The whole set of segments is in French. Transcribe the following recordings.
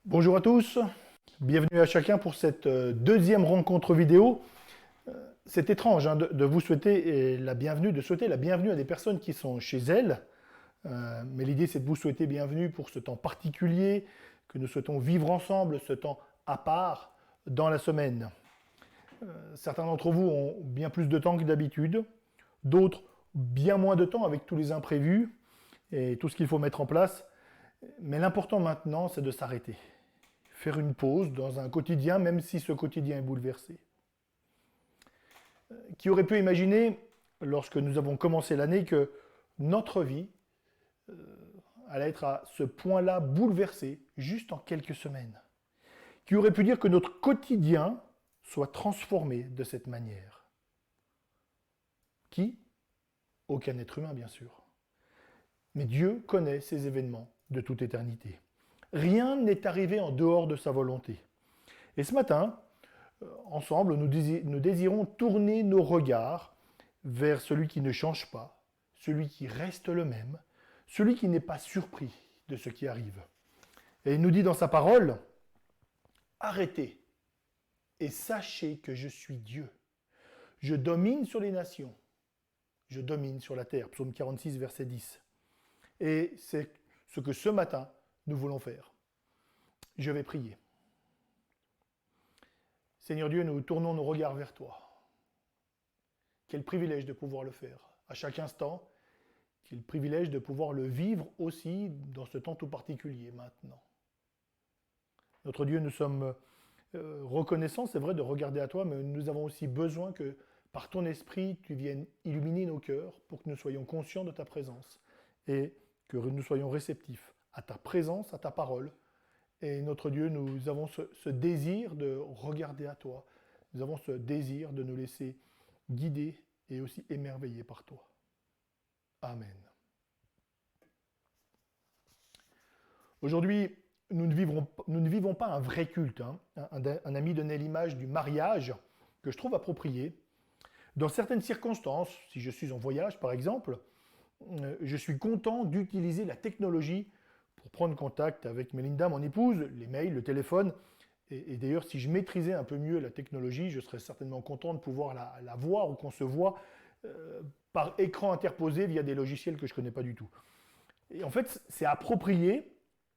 Bonjour à tous, bienvenue à chacun pour cette deuxième rencontre vidéo. C'est étrange hein, de vous souhaiter la bienvenue, de souhaiter la bienvenue à des personnes qui sont chez elles, mais l'idée c'est de vous souhaiter bienvenue pour ce temps particulier que nous souhaitons vivre ensemble, ce temps à part dans la semaine. Certains d'entre vous ont bien plus de temps que d'habitude, d'autres bien moins de temps avec tous les imprévus et tout ce qu'il faut mettre en place, mais l'important maintenant c'est de s'arrêter. Faire une pause dans un quotidien, même si ce quotidien est bouleversé. Qui aurait pu imaginer, lorsque nous avons commencé l'année, que notre vie allait être à ce point-là bouleversée, juste en quelques semaines. Qui aurait pu dire que notre quotidien soit transformé de cette manière. Qui? Aucun être humain, bien sûr. Mais Dieu connaît ces événements de toute éternité. Rien n'est arrivé en dehors de sa volonté. Et ce matin, ensemble, nous désirons tourner nos regards vers celui qui ne change pas, celui qui reste le même, celui qui n'est pas surpris de ce qui arrive. Et il nous dit dans sa parole, « Arrêtez et sachez que je suis Dieu. Je domine sur les nations, je domine sur la terre. » Psaume 46, verset 10. Et c'est ce que ce matin, nous voulons faire. Je vais prier. Seigneur Dieu, nous tournons nos regards vers toi. Quel privilège de pouvoir le faire à chaque instant. Quel privilège de pouvoir le vivre aussi dans ce temps tout particulier maintenant. Notre Dieu, nous sommes reconnaissants, c'est vrai, de regarder à toi, mais nous avons aussi besoin que par ton esprit, tu viennes illuminer nos cœurs pour que nous soyons conscients de ta présence et que nous soyons réceptifs à ta présence, à ta parole. Et notre Dieu, nous avons ce désir de regarder à toi. Nous avons ce désir de nous laisser guider et aussi émerveiller par toi. Amen. Aujourd'hui, nous ne vivons pas un vrai culte. Hein. Un ami donnait l'image du mariage que je trouve appropriée. Dans certaines circonstances, si je suis en voyage par exemple, je suis content d'utiliser la technologie pour prendre contact avec Mélinda, mon épouse, les mails, le téléphone. Et d'ailleurs, si je maîtrisais un peu mieux la technologie, je serais certainement content de pouvoir la voir ou qu'on se voit par écran interposé via des logiciels que je ne connais pas du tout. Et en fait, c'est approprié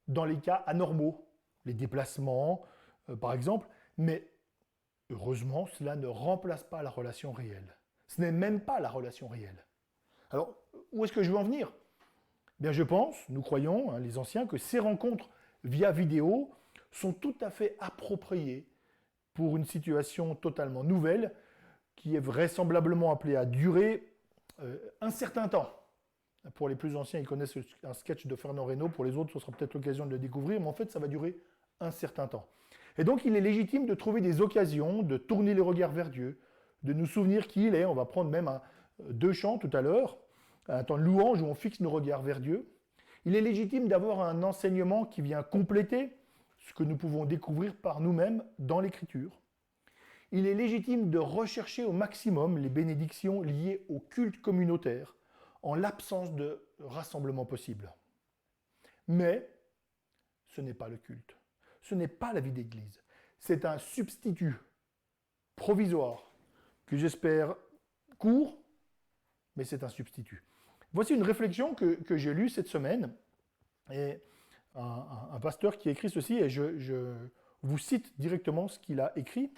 dans les cas anormaux, les déplacements, par exemple, mais heureusement, cela ne remplace pas la relation réelle. Ce n'est même pas la relation réelle. Alors, où est-ce que je veux en venir ? Bien, je pense, nous croyons, hein, les anciens, que ces rencontres via vidéo sont tout à fait appropriées pour une situation totalement nouvelle qui est vraisemblablement appelée à durer un certain temps. Pour les plus anciens, ils connaissent un sketch de Fernand Reynaud, pour les autres, ce sera peut-être l'occasion de le découvrir, mais en fait, ça va durer un certain temps. Et donc, il est légitime de trouver des occasions, de tourner les regards vers Dieu, de nous souvenir qui il est. On va prendre même deux chants tout à l'heure, un temps de louange où on fixe nos regards vers Dieu. Il est légitime d'avoir un enseignement qui vient compléter ce que nous pouvons découvrir par nous-mêmes dans l'Écriture. Il est légitime de rechercher au maximum les bénédictions liées au culte communautaire en l'absence de rassemblement possible. Mais ce n'est pas le culte. Ce n'est pas la vie d'Église. C'est un substitut provisoire que j'espère court, mais c'est un substitut. Voici une réflexion que j'ai lue cette semaine, et un pasteur qui a écrit ceci, et je vous cite directement ce qu'il a écrit.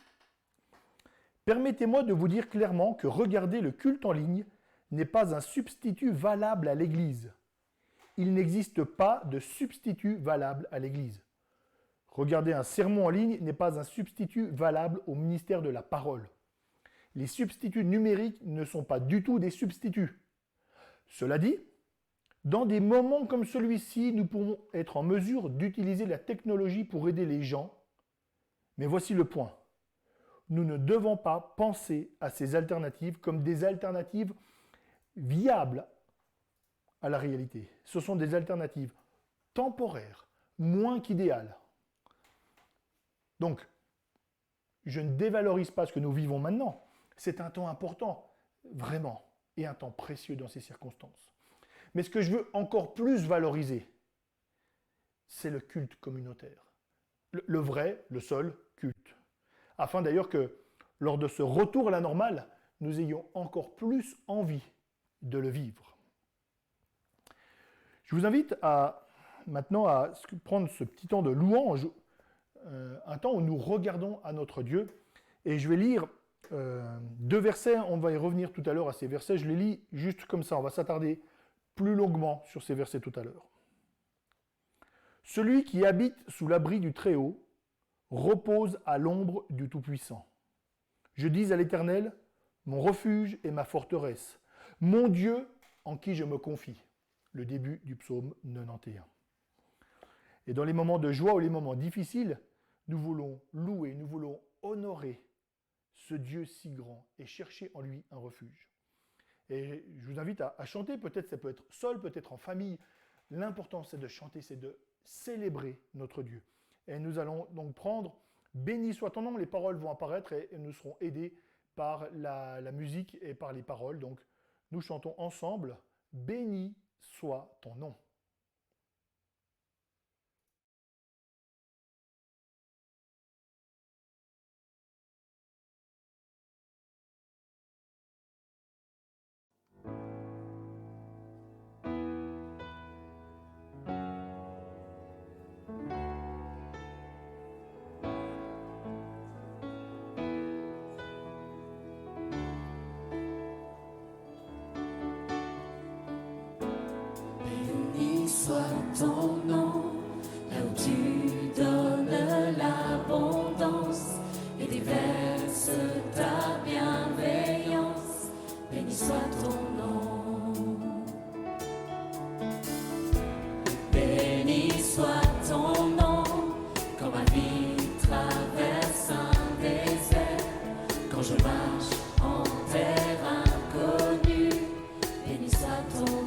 « Permettez-moi de vous dire clairement que regarder le culte en ligne n'est pas un substitut valable à l'Église. Il n'existe pas de substitut valable à l'Église. Regarder un sermon en ligne n'est pas un substitut valable au ministère de la parole. Les substituts numériques ne sont pas du tout des substituts. Cela dit, dans des moments comme celui-ci, nous pouvons être en mesure d'utiliser la technologie pour aider les gens. Mais voici le point. Nous ne devons pas penser à ces alternatives comme des alternatives viables à la réalité. Ce sont des alternatives temporaires, moins qu'idéales. Donc, je ne dévalorise pas ce que nous vivons maintenant. C'est un temps important, vraiment, et un temps précieux dans ces circonstances. Mais ce que je veux encore plus valoriser, c'est le culte communautaire. le vrai, le seul culte. Afin d'ailleurs que, lors de ce retour à la normale, nous ayons encore plus envie de le vivre. Je vous invite maintenant à prendre ce petit temps de louange, un temps où nous regardons à notre Dieu. Et je vais lire 2 versets, on va y revenir tout à l'heure à ces versets, je les lis juste comme ça, on va s'attarder plus longuement sur ces versets tout à l'heure. Celui qui habite sous l'abri du Très-Haut repose à l'ombre du Tout-Puissant. Je dis à l'Éternel, mon refuge et ma forteresse, mon Dieu en qui je me confie. Le début du psaume 91. Et dans les moments de joie ou les moments difficiles, nous voulons louer, nous voulons honorer ce Dieu si grand et chercher en lui un refuge. Et je vous invite à chanter, peut-être ça peut être seul, peut-être en famille. L'important c'est de chanter, c'est de célébrer notre Dieu. Et nous allons donc prendre « Béni soit ton nom », les paroles vont apparaître et nous serons aidés par la musique et par les paroles. Donc nous chantons ensemble « Béni soit ton nom ». Soit ton nom, là où tu donnes l'abondance et déverses ta bienveillance. Béni soit ton nom. Béni soit ton nom, quand ma vie traverse un désert, quand je marche en terre inconnue. Béni soit ton nom.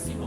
Si mon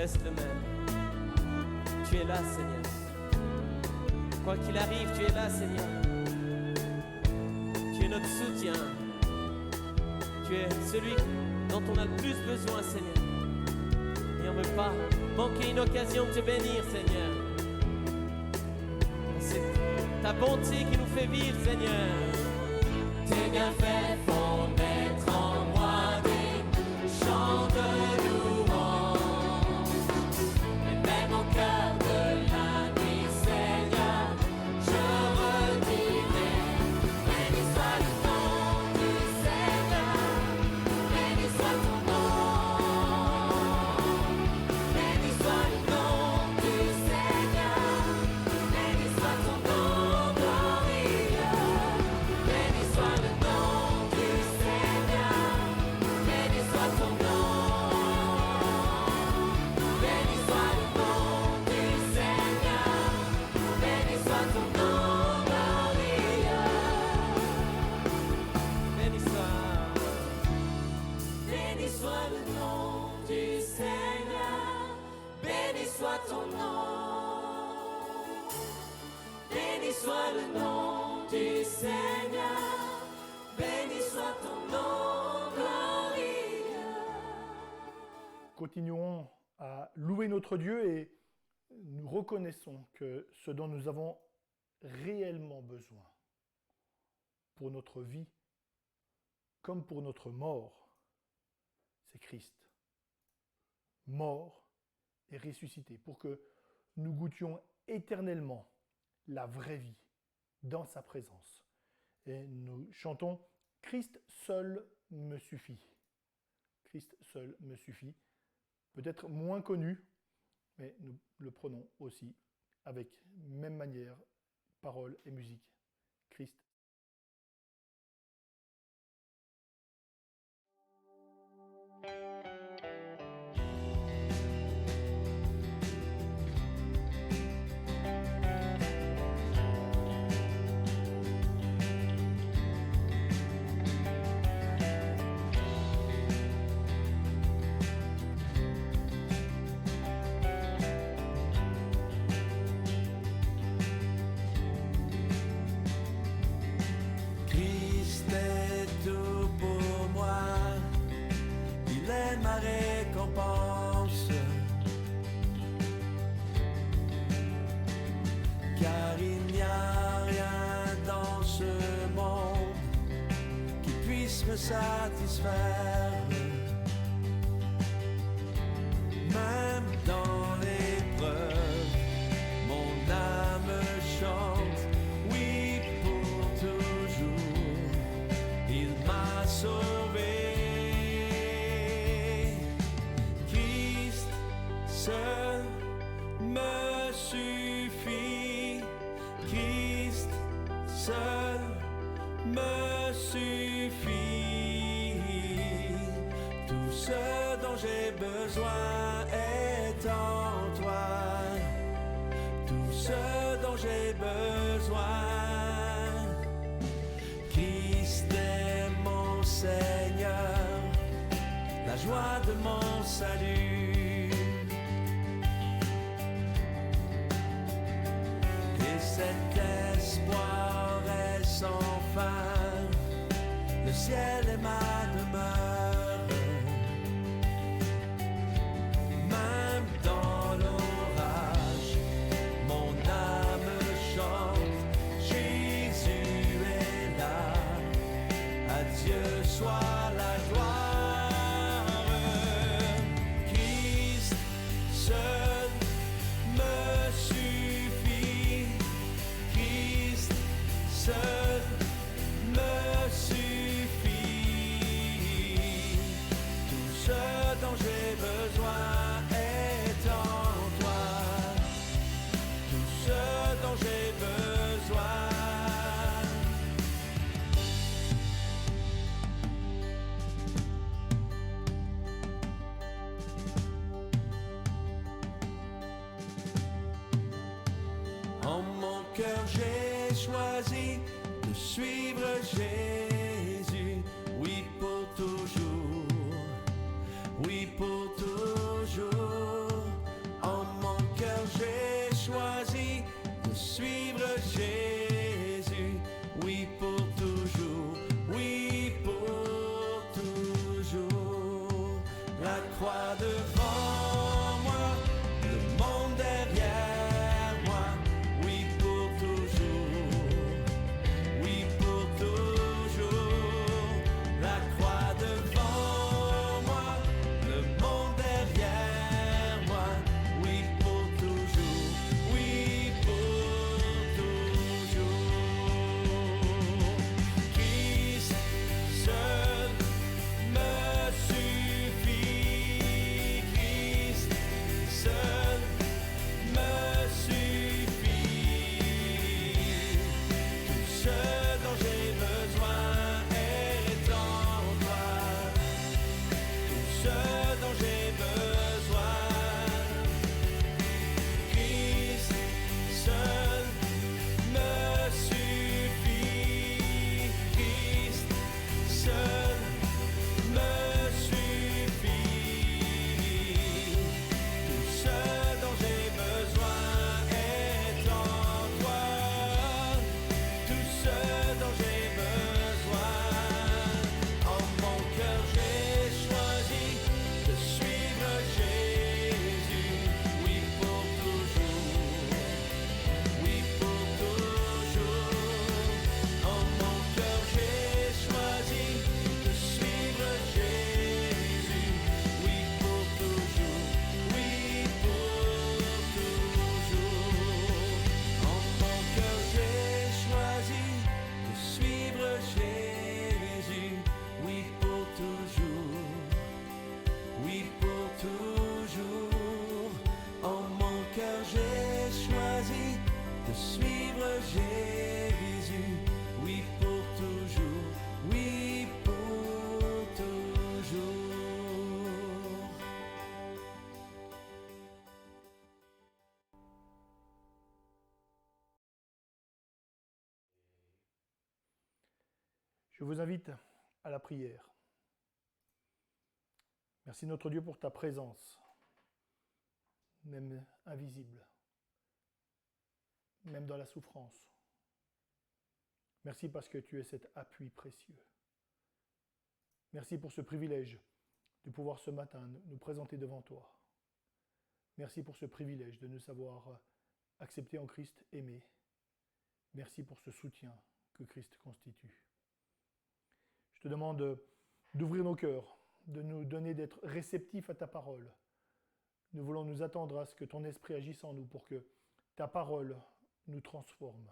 reste le même. Tu es là, Seigneur. Quoi qu'il arrive, tu es là, Seigneur. Tu es notre soutien. Tu es celui dont on a le plus besoin, Seigneur. Et on ne veut pas manquer une occasion de te bénir, Seigneur. C'est ta bonté qui nous fait vivre, Seigneur. Tes bienfaits font naître en moi des chants de louange. Et même au cœur de la nuit, Seigneur, je redirai. Béni soit le nom du Seigneur, béni soit ton nom. Béni soit le nom du Seigneur, béni soit ton nom glorieux. Béni soit le nom du Seigneur, béni soit ton nom. Béni soit le nom du Seigneur, béni soit ton nom glorieux. Béni soit. Béni soit le nom du Seigneur, béni soit ton nom. Béni soit le nom du Seigneur, béni soit ton nom glorieux. Continuons à louer notre Dieu et nous reconnaissons que ce dont nous avons réellement besoin pour notre vie comme pour notre mort, c'est Christ. Mort et ressuscité pour que nous goûtions éternellement la vraie vie dans sa présence. Et nous chantons « Christ seul me suffit ». Christ seul me suffit. Peut-être moins connu, mais nous le prenons aussi avec même manière, paroles et musique. Christ. Christ est tout pour moi, il est ma récompense, car il n'y a rien dans ce monde qui puisse me satisfaire, même dans l'épreuve, mon âme chante, oui pour toujours, il m'a sauvé. Christ seul me suffit, Christ seul me suffit. Tout ce dont j'ai besoin est en toi, tout ce dont j'ai besoin. Christ est mon Seigneur, la joie de mon salut. Et cet espoir est sans fin, le ciel est ma demeure. Même dans l'orage, mon âme chante, Jésus est là, à Dieu soit la gloire. Christ seul me suffit, Christ seul me suffit. Tout ce dont j'ai besoin est en toi, tout ce dont j'ai besoin. En mon cœur j'ai choisi de suivre Jésus, oui pour toujours, oui pour toujours. Je vous invite à la prière. Merci notre Dieu pour ta présence, même invisible, même dans la souffrance. Merci parce que tu es cet appui précieux. Merci pour ce privilège de pouvoir ce matin nous présenter devant toi. Merci pour ce privilège de nous savoir accepter en Christ, aimer. Merci pour ce soutien que Christ constitue. Je te demande d'ouvrir nos cœurs, de nous donner d'être réceptifs à ta parole. Nous voulons nous attendre à ce que ton esprit agisse en nous pour que ta parole nous transforme,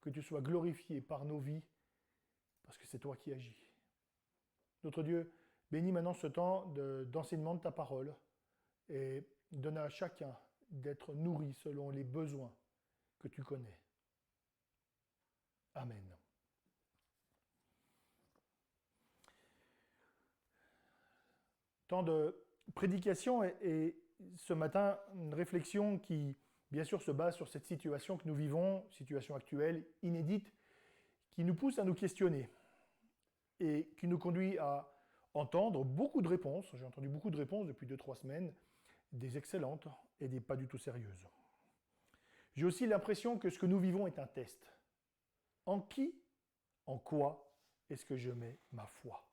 que tu sois glorifié par nos vies, parce que c'est toi qui agis. Notre Dieu, bénis maintenant ce temps d'enseignement de ta parole et donne à chacun d'être nourri selon les besoins que tu connais. Amen. Temps de prédication et ce matin, une réflexion qui, bien sûr, se base sur cette situation que nous vivons, situation actuelle, inédite, qui nous pousse à nous questionner et qui nous conduit à entendre beaucoup de réponses. J'ai entendu beaucoup de réponses depuis 2-3 semaines, des excellentes et des pas du tout sérieuses. J'ai aussi l'impression que ce que nous vivons est un test. En qui, en quoi est-ce que je mets ma foi?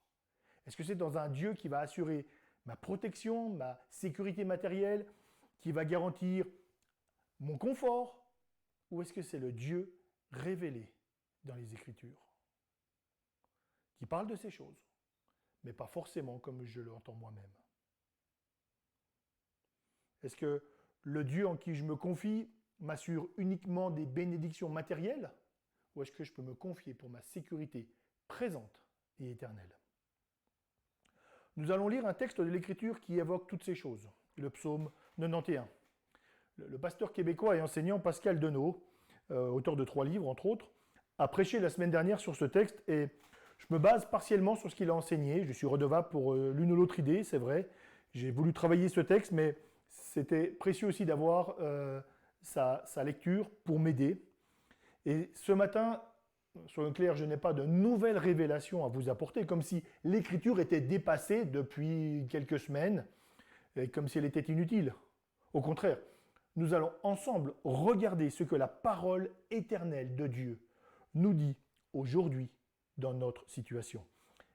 Est-ce que c'est dans un Dieu qui va assurer ma protection, ma sécurité matérielle, qui va garantir mon confort? Ou est-ce que c'est le Dieu révélé dans les Écritures, qui parle de ces choses, mais pas forcément comme je l'entends moi-même? Est-ce que le Dieu en qui je me confie m'assure uniquement des bénédictions matérielles, ou est-ce que je peux me confier pour ma sécurité présente et éternelle? Nous allons lire un texte de l'Écriture qui évoque toutes ces choses, le psaume 91. Le pasteur québécois et enseignant Pascal Denot, auteur de 3 livres entre autres, a prêché la semaine dernière sur ce texte et je me base partiellement sur ce qu'il a enseigné. Je suis redevable pour l'une ou l'autre idée, c'est vrai. J'ai voulu travailler ce texte, mais c'était précieux aussi d'avoir sa lecture pour m'aider. Et ce matin, soyons clairs, je n'ai pas de nouvelles révélations à vous apporter, comme si l'Écriture était dépassée depuis quelques semaines, et comme si elle était inutile. Au contraire, nous allons ensemble regarder ce que la parole éternelle de Dieu nous dit aujourd'hui dans notre situation.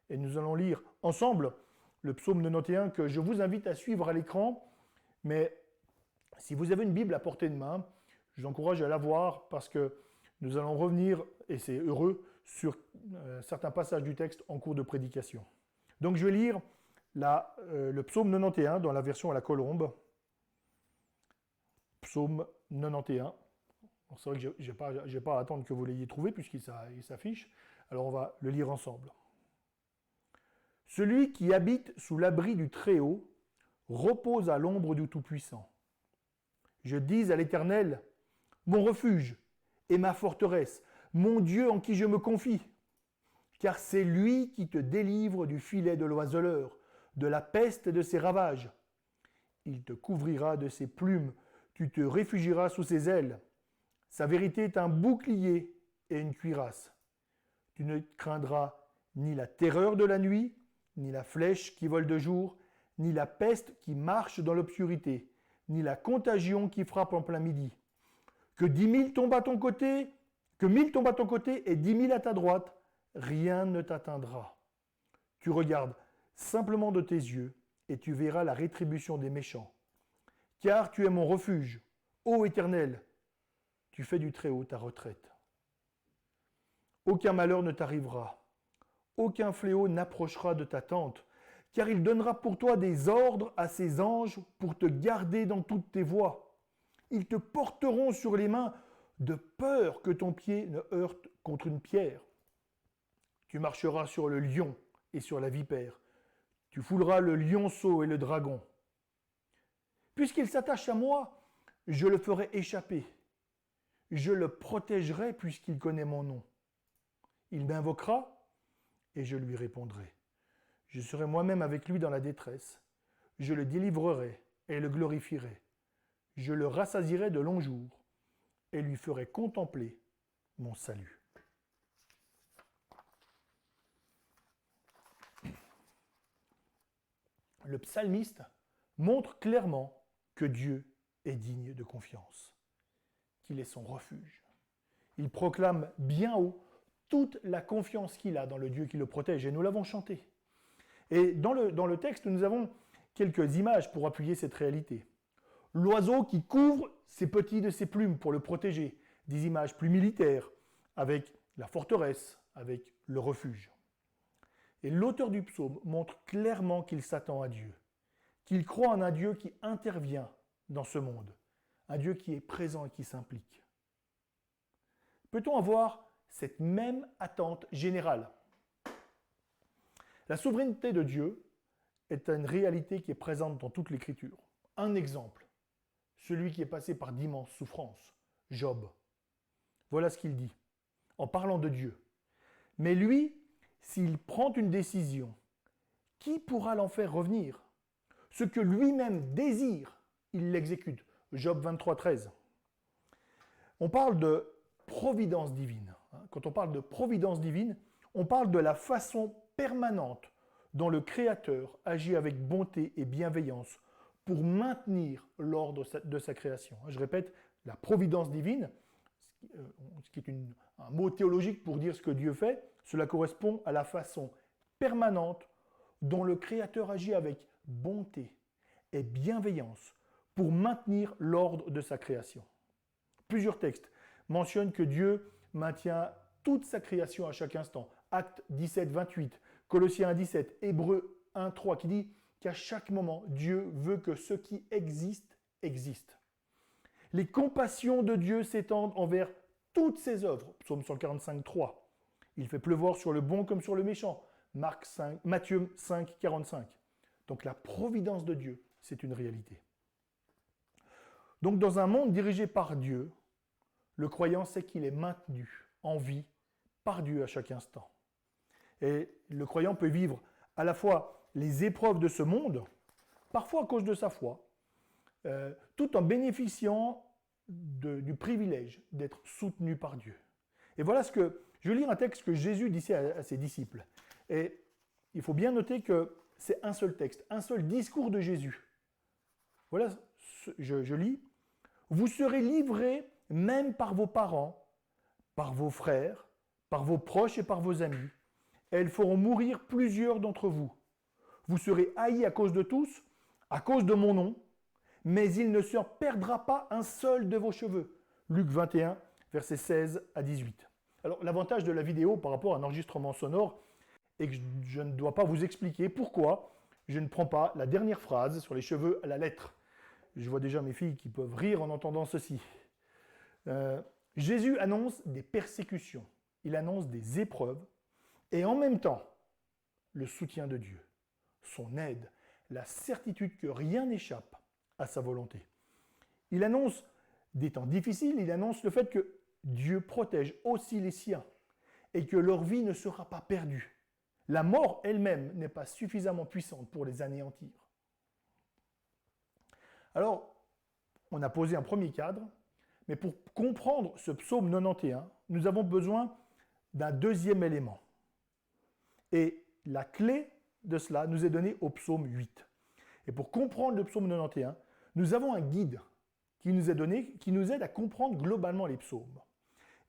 Et nous allons lire ensemble le psaume 91 que je vous invite à suivre à l'écran, mais si vous avez une Bible à portée de main, je vous encourage à la voir parce que nous allons revenir, et c'est heureux, sur certains passages du texte en cours de prédication. Donc je vais lire le psaume 91 dans la version à la colombe. Psaume 91. C'est vrai que je n'ai pas à attendre que vous l'ayez trouvé puisqu'il s'affiche. Alors on va le lire ensemble. Celui qui habite sous l'abri du Très-Haut repose à l'ombre du Tout-Puissant. Je dis à l'Éternel, mon refuge et ma forteresse, mon Dieu en qui je me confie. Car c'est lui qui te délivre du filet de l'oiseleur, de la peste et de ses ravages. Il te couvrira de ses plumes, tu te réfugieras sous ses ailes. Sa vérité est un bouclier et une cuirasse. Tu ne craindras ni la terreur de la nuit, ni la flèche qui vole de jour, ni la peste qui marche dans l'obscurité, ni la contagion qui frappe en plein midi. Que 10 000 tombent à ton côté, que 1000 tombent à ton côté et 10 000 à ta droite, rien ne t'atteindra. Tu regardes simplement de tes yeux et tu verras la rétribution des méchants. Car tu es mon refuge, ô Éternel, tu fais du Très-Haut ta retraite. Aucun malheur ne t'arrivera, aucun fléau n'approchera de ta tente, car il donnera pour toi des ordres à ses anges pour te garder dans toutes tes voies. Ils te porteront sur les mains de peur que ton pied ne heurte contre une pierre. Tu marcheras sur le lion et sur la vipère. Tu fouleras le lionceau et le dragon. Puisqu'il s'attache à moi, je le ferai échapper. Je le protégerai puisqu'il connaît mon nom. Il m'invoquera et je lui répondrai. Je serai moi-même avec lui dans la détresse. Je le délivrerai et le glorifierai. Je le rassasierai de longs jours et lui ferai contempler mon salut. le psalmiste montre clairement que Dieu est digne de confiance, qu'il est son refuge. Il proclame bien haut toute la confiance qu'il a dans le Dieu qui le protège, et nous l'avons chanté. Et dans le texte, nous avons quelques images pour appuyer cette réalité. L'oiseau qui couvre ses petits de ses plumes pour le protéger, des images plus militaires, avec la forteresse, avec le refuge. Et l'auteur du psaume montre clairement qu'il s'attend à Dieu, qu'il croit en un Dieu qui intervient dans ce monde, un Dieu qui est présent et qui s'implique. Peut-on avoir cette même attente générale? La souveraineté de Dieu est une réalité qui est présente dans toute l'Écriture. Un exemple, celui qui est passé par d'immenses souffrances, Job. Voilà ce qu'il dit, en parlant de Dieu. Mais lui, s'il prend une décision, qui pourra l'en faire revenir? Ce que lui-même désire, il l'exécute. Job 23, 13. On parle de providence divine. Quand on parle de providence divine, on parle de la façon permanente dont le Créateur agit avec bonté et bienveillance pour maintenir l'ordre de sa création. Je répète, la providence divine, ce qui est un mot théologique pour dire ce que Dieu fait, cela correspond à la façon permanente dont le Créateur agit avec bonté et bienveillance pour maintenir l'ordre de sa création. Plusieurs textes mentionnent que Dieu maintient toute sa création à chaque instant. Actes 17, 28, Colossiens 1, 17, Hébreux 1, 3, qui dit qu'à chaque moment, Dieu veut que ce qui existe, existe. Les compassions de Dieu s'étendent envers toutes ses œuvres. Psaume 145, 3. Il fait pleuvoir sur le bon comme sur le méchant. Matthieu 5, 45. Donc la providence de Dieu, c'est une réalité. Donc dans un monde dirigé par Dieu, le croyant sait qu'il est maintenu en vie par Dieu à chaque instant. Et le croyant peut vivre à la fois les épreuves de ce monde, parfois à cause de sa foi, tout en bénéficiant du privilège d'être soutenu par Dieu. Et voilà ce que... Je vais lire un texte que Jésus disait à ses disciples. Et il faut bien noter que c'est un seul texte, un seul discours de Jésus. Voilà, je lis. « Vous serez livrés même par vos parents, par vos frères, par vos proches et par vos amis. Elles feront mourir plusieurs d'entre vous. Vous serez haïs à cause de tous, à cause de mon nom, mais il ne se perdra pas un seul de vos cheveux. » Luc 21, versets 16 à 18. Alors, l'avantage de la vidéo par rapport à un enregistrement sonore est que je ne dois pas vous expliquer pourquoi je ne prends pas la dernière phrase sur les cheveux à la lettre. Je vois déjà mes filles qui peuvent rire en entendant ceci. Jésus annonce des persécutions, il annonce des épreuves, et en même temps, le soutien de Dieu, son aide, la certitude que rien n'échappe à sa volonté. Il annonce des temps difficiles, il annonce le fait que Dieu protège aussi les siens et que leur vie ne sera pas perdue. La mort elle-même n'est pas suffisamment puissante pour les anéantir. Alors, on a posé un premier cadre, mais pour comprendre ce psaume 91, nous avons besoin d'un deuxième élément. Et la clé de cela nous est donnée au psaume 8. Et pour comprendre le psaume 91, nous avons un guide qui nous est donné, qui nous aide à comprendre globalement les psaumes.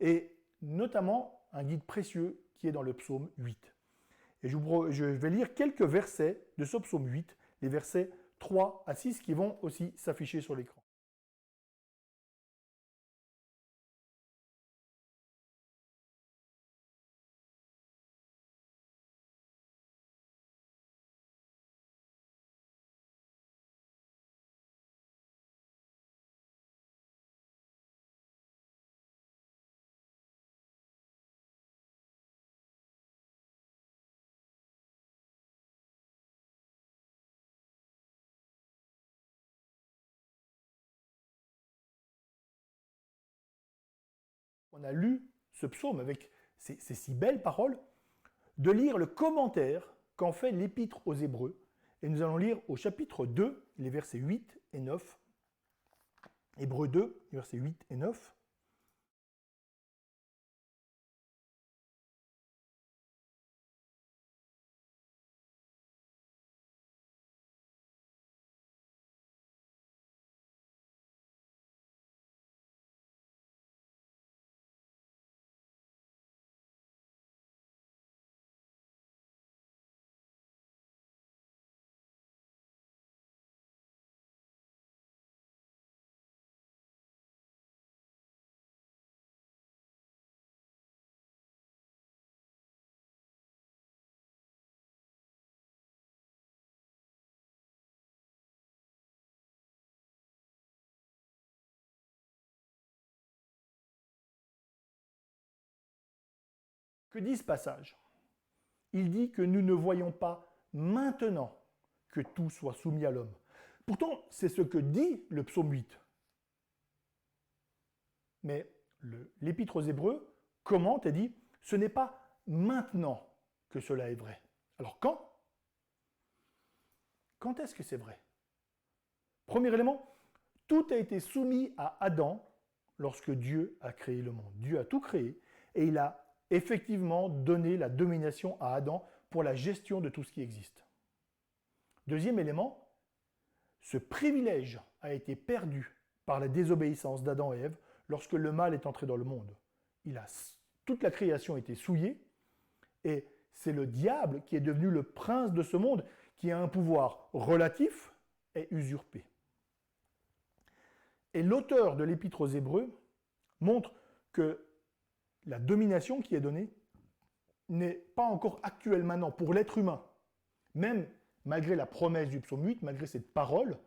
Et notamment un guide précieux qui est dans le psaume 8. Et je vais lire quelques versets de ce psaume 8, les versets 3 à 6 qui vont aussi s'afficher sur l'écran. On a lu ce psaume avec ces si belles paroles, de lire le commentaire qu'en fait l'Épître aux Hébreux. Et nous allons lire au chapitre 2, les versets 8 et 9. Hébreux 2, versets 8 et 9. Que dit ce passage? Il dit que nous ne voyons pas maintenant que tout soit soumis à l'homme. Pourtant, c'est ce que dit le psaume 8. Mais l'Épître aux Hébreux commente et dit « Ce n'est pas maintenant que cela est vrai. » Alors quand? Quand est-ce que c'est vrai? Premier élément, tout a été soumis à Adam lorsque Dieu a créé le monde. Dieu a tout créé et il a effectivement donné la domination à Adam pour la gestion de tout ce qui existe. Deuxième élément, ce privilège a été perdu par la désobéissance d'Adam et Ève lorsque le mal est entré dans le monde. Toute la création a été souillée et c'est le diable qui est devenu le prince de ce monde qui a un pouvoir relatif et usurpé. Et l'auteur de l'Épître aux Hébreux montre que la domination qui est donnée n'est pas encore actuelle maintenant pour l'être humain. Même malgré la promesse du psaume 8, malgré cette parole,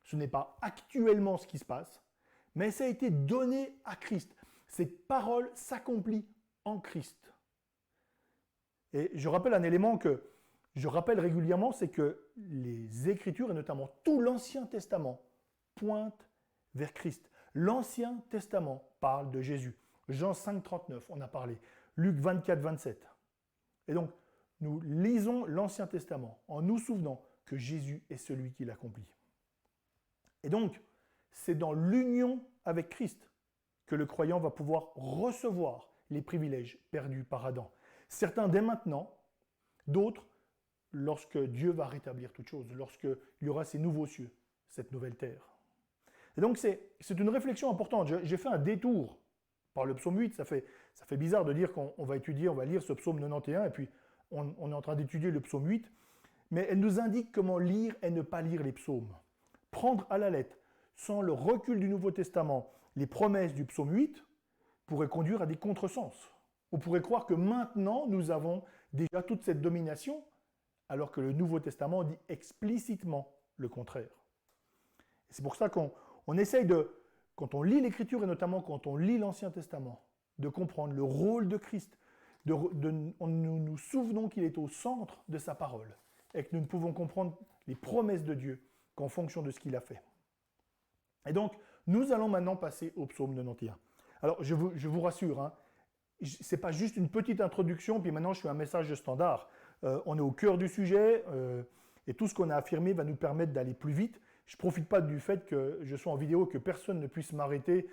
ce n'est pas actuellement ce qui se passe, mais ça a été donné à Christ. Cette parole s'accomplit en Christ. Et je rappelle un élément que je rappelle régulièrement, c'est que les Écritures, et notamment tout l'Ancien Testament, pointent vers Christ. L'Ancien Testament parle de Jésus. Jean 5, 39, on a parlé. Luc 24, 27. Et donc, nous lisons l'Ancien Testament en nous souvenant que Jésus est celui qui l'accomplit. Et donc, c'est dans l'union avec Christ que le croyant va pouvoir recevoir les privilèges perdus par Adam. Certains dès maintenant, d'autres lorsque Dieu va rétablir toute chose, lorsqu'il y aura ces nouveaux cieux, cette nouvelle terre. Et donc c'est une réflexion importante. J'ai fait un détour par le psaume 8. Ça fait bizarre de dire qu'on va étudier, on va lire ce psaume 91 et puis on est en train d'étudier le psaume 8. Mais elle nous indique comment lire et ne pas lire les psaumes. Prendre à la lettre, sans le recul du Nouveau Testament, les promesses du psaume 8 pourrait conduire à des contresens. On pourrait croire que maintenant nous avons déjà toute cette domination, alors que le Nouveau Testament dit explicitement le contraire. C'est pour ça qu'on essaye quand on lit l'Écriture et notamment quand on lit l'Ancien Testament, de comprendre le rôle de Christ. Nous nous souvenons qu'il est au centre de sa parole et que nous ne pouvons comprendre les promesses de Dieu qu'en fonction de ce qu'il a fait. Et donc, nous allons maintenant passer au psaume 91. Alors, je vous rassure, hein, ce n'est pas juste une petite introduction, puis maintenant je fais un message standard. On est au cœur du sujet, et tout ce qu'on a affirmé va nous permettre d'aller plus vite. Je ne profite pas du fait que je sois en vidéo, que personne ne puisse m'arrêter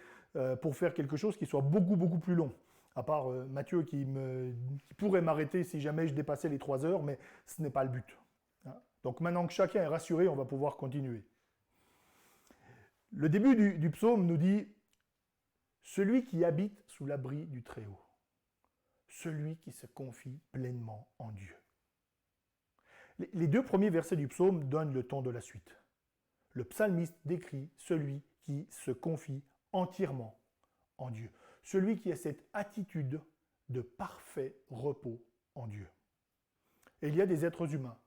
pour faire quelque chose qui soit beaucoup, beaucoup plus long. À part Mathieu qui pourrait m'arrêter si jamais je dépassais les 3 heures, mais ce n'est pas le but. Hein. Donc maintenant que chacun est rassuré, on va pouvoir continuer. Le début du psaume nous dit « Celui qui habite sous l'abri du Très-Haut, celui qui se confie pleinement en Dieu ». Les 2 premiers versets du psaume donnent le ton de la suite. Le psalmiste décrit celui qui se confie entièrement en Dieu, celui qui a cette attitude de parfait repos en Dieu. Et il y a des êtres humains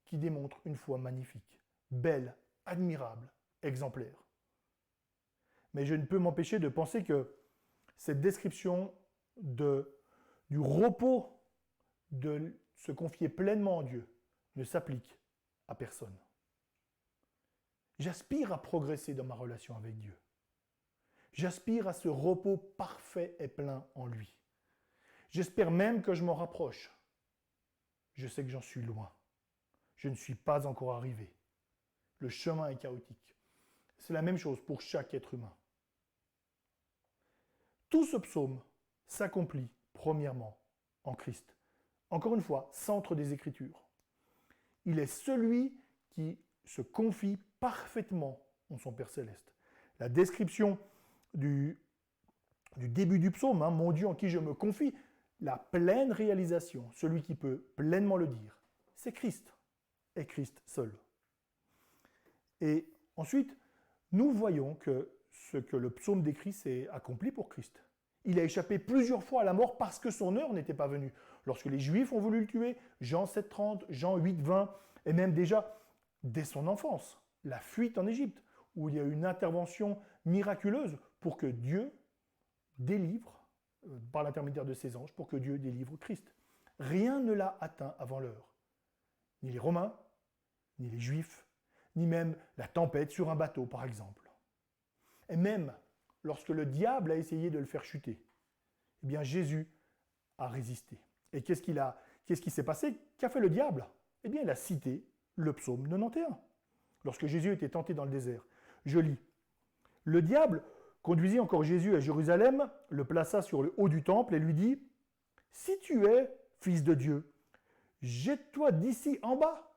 qui démontrent une foi magnifique, belle, admirable, exemplaire. Mais je ne peux m'empêcher de penser que cette description du repos, de se confier pleinement en Dieu, ne s'applique à personne. J'aspire à progresser dans ma relation avec Dieu. J'aspire à ce repos parfait et plein en lui. J'espère même que je m'en rapproche. Je sais que j'en suis loin. Je ne suis pas encore arrivé. Le chemin est chaotique. C'est la même chose pour chaque être humain. Tout ce psaume s'accomplit premièrement en Christ. Encore une fois, centre des Écritures. Il est celui qui se confie parfaitement en son Père Céleste. La description du début du psaume, hein, mon Dieu en qui je me confie, la pleine réalisation, celui qui peut pleinement le dire, c'est Christ, et Christ seul. Et ensuite, nous voyons que ce que le psaume décrit, c'est accompli pour Christ. Il a échappé plusieurs fois à la mort parce que son heure n'était pas venue. Lorsque les Juifs ont voulu le tuer, Jean 7,30, Jean 8,20, et même déjà dès son enfance, la fuite en Égypte, où il y a eu une intervention miraculeuse pour que Dieu délivre, par l'intermédiaire de ses anges, pour que Dieu délivre Christ. Rien ne l'a atteint avant l'heure. Ni les Romains, ni les Juifs, ni même la tempête sur un bateau, par exemple. Et même lorsque le diable a essayé de le faire chuter, eh bien Jésus a résisté. Et qu'est-ce qui s'est passé? Qu'a fait le diable? Eh bien, il a cité le psaume 91, lorsque Jésus était tenté dans le désert. Je lis. Le diable conduisit encore Jésus à Jérusalem, le plaça sur le haut du temple et lui dit « Si tu es fils de Dieu, jette-toi d'ici en bas,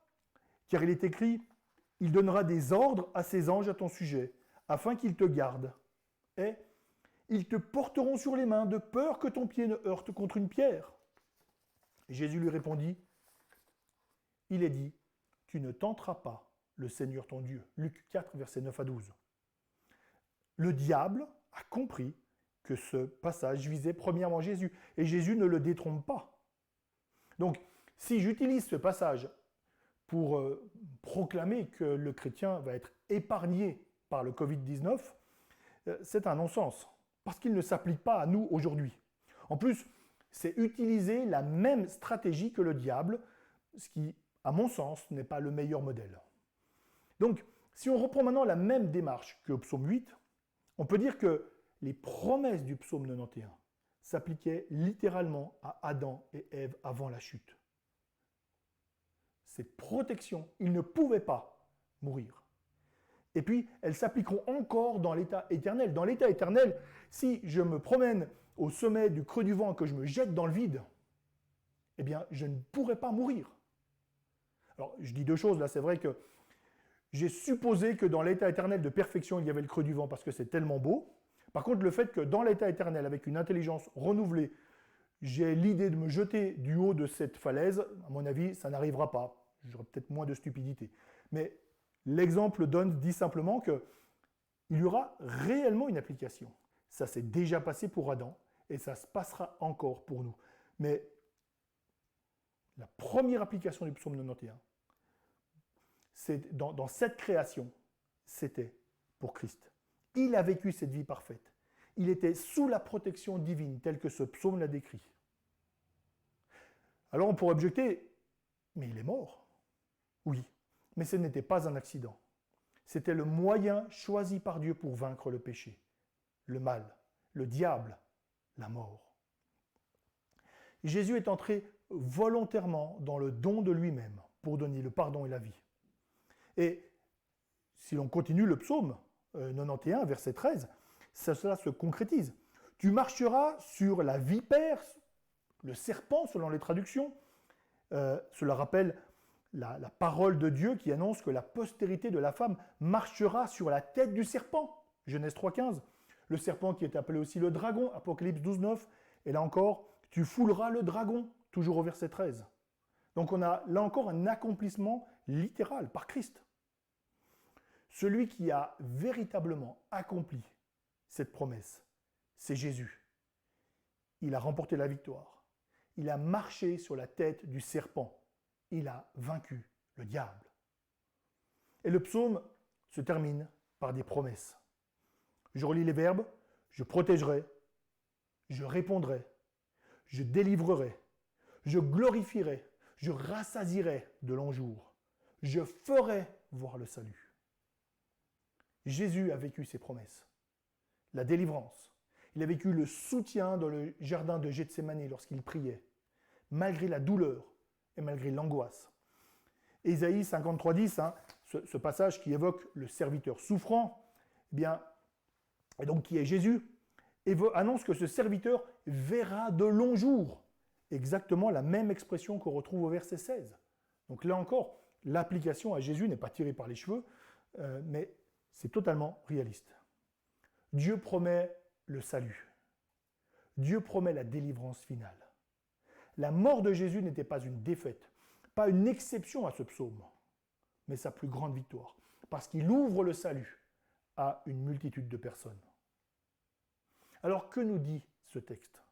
car il est écrit « Il donnera des ordres à ses anges à ton sujet, afin qu'ils te gardent. Et ils te porteront sur les mains, de peur que ton pied ne heurte contre une pierre. » Et Jésus lui répondit « Il est dit, tu ne tenteras pas le Seigneur ton Dieu. » Luc 4, versets 9 à 12. Le diable a compris que ce passage visait premièrement Jésus, et Jésus ne le détrompe pas. Donc, si j'utilise ce passage pour proclamer que le chrétien va être épargné par le Covid-19, c'est un non-sens, parce qu'il ne s'applique pas à nous aujourd'hui. En plus, c'est utiliser la même stratégie que le diable, ce qui, à mon sens, n'est pas le meilleur modèle. Donc, si on reprend maintenant la même démarche que au psaume 8, on peut dire que les promesses du psaume 91 s'appliquaient littéralement à Adam et Ève avant la chute. Cette protection, ils ne pouvaient pas mourir. Et puis, elles s'appliqueront encore dans l'état éternel. Dans l'état éternel, si je me promène au sommet du creux du vent et que je me jette dans le vide, eh bien, je ne pourrai pas mourir. Alors, je dis deux choses, là, c'est vrai que j'ai supposé que dans l'état éternel de perfection, il y avait le creux du vent parce que c'est tellement beau. Par contre, le fait que dans l'état éternel, avec une intelligence renouvelée, j'ai l'idée de me jeter du haut de cette falaise, à mon avis, ça n'arrivera pas. J'aurai peut-être moins de stupidité. Mais l'exemple dit simplement qu'il y aura réellement une application. Ça s'est déjà passé pour Adam et ça se passera encore pour nous. Mais la première application du psaume 91, c'est dans cette création, c'était pour Christ. Il a vécu cette vie parfaite. Il était sous la protection divine, telle que ce psaume l'a décrit. Alors on pourrait objecter, mais il est mort. Oui, mais ce n'était pas un accident. C'était le moyen choisi par Dieu pour vaincre le péché, le mal, le diable, la mort. Jésus est entré volontairement dans le don de lui-même pour donner le pardon et la vie. Et si l'on continue le psaume 91, verset 13, cela se concrétise. Tu marcheras sur la vipère, le serpent selon les traductions. Cela rappelle la parole de Dieu qui annonce que la postérité de la femme marchera sur la tête du serpent. Genèse 3,15. Le serpent qui est appelé aussi le dragon, Apocalypse 12,9. Et là encore, tu fouleras le dragon, toujours au verset 13. Donc on a là encore un accomplissement littéral par Christ. Celui qui a véritablement accompli cette promesse, c'est Jésus. Il a remporté la victoire. Il a marché sur la tête du serpent. Il a vaincu le diable. Et le psaume se termine par des promesses. Je relis les verbes, je protégerai, je répondrai, je délivrerai, je glorifierai, je rassasierai de longs jours, je ferai voir le salut. Jésus a vécu ses promesses, la délivrance. Il a vécu le soutien dans le jardin de Gethsémani lorsqu'il priait, malgré la douleur et malgré l'angoisse. Ésaïe 53,10, ce passage qui évoque le serviteur souffrant, et donc qui est Jésus, annonce que ce serviteur verra de longs jours. Exactement la même expression qu'on retrouve au verset 16. Donc là encore, l'application à Jésus n'est pas tirée par les cheveux, mais c'est totalement réaliste. Dieu promet le salut. Dieu promet la délivrance finale. La mort de Jésus n'était pas une défaite, pas une exception à ce psaume, mais sa plus grande victoire, parce qu'il ouvre le salut à une multitude de personnes. Alors que nous dit ce texte?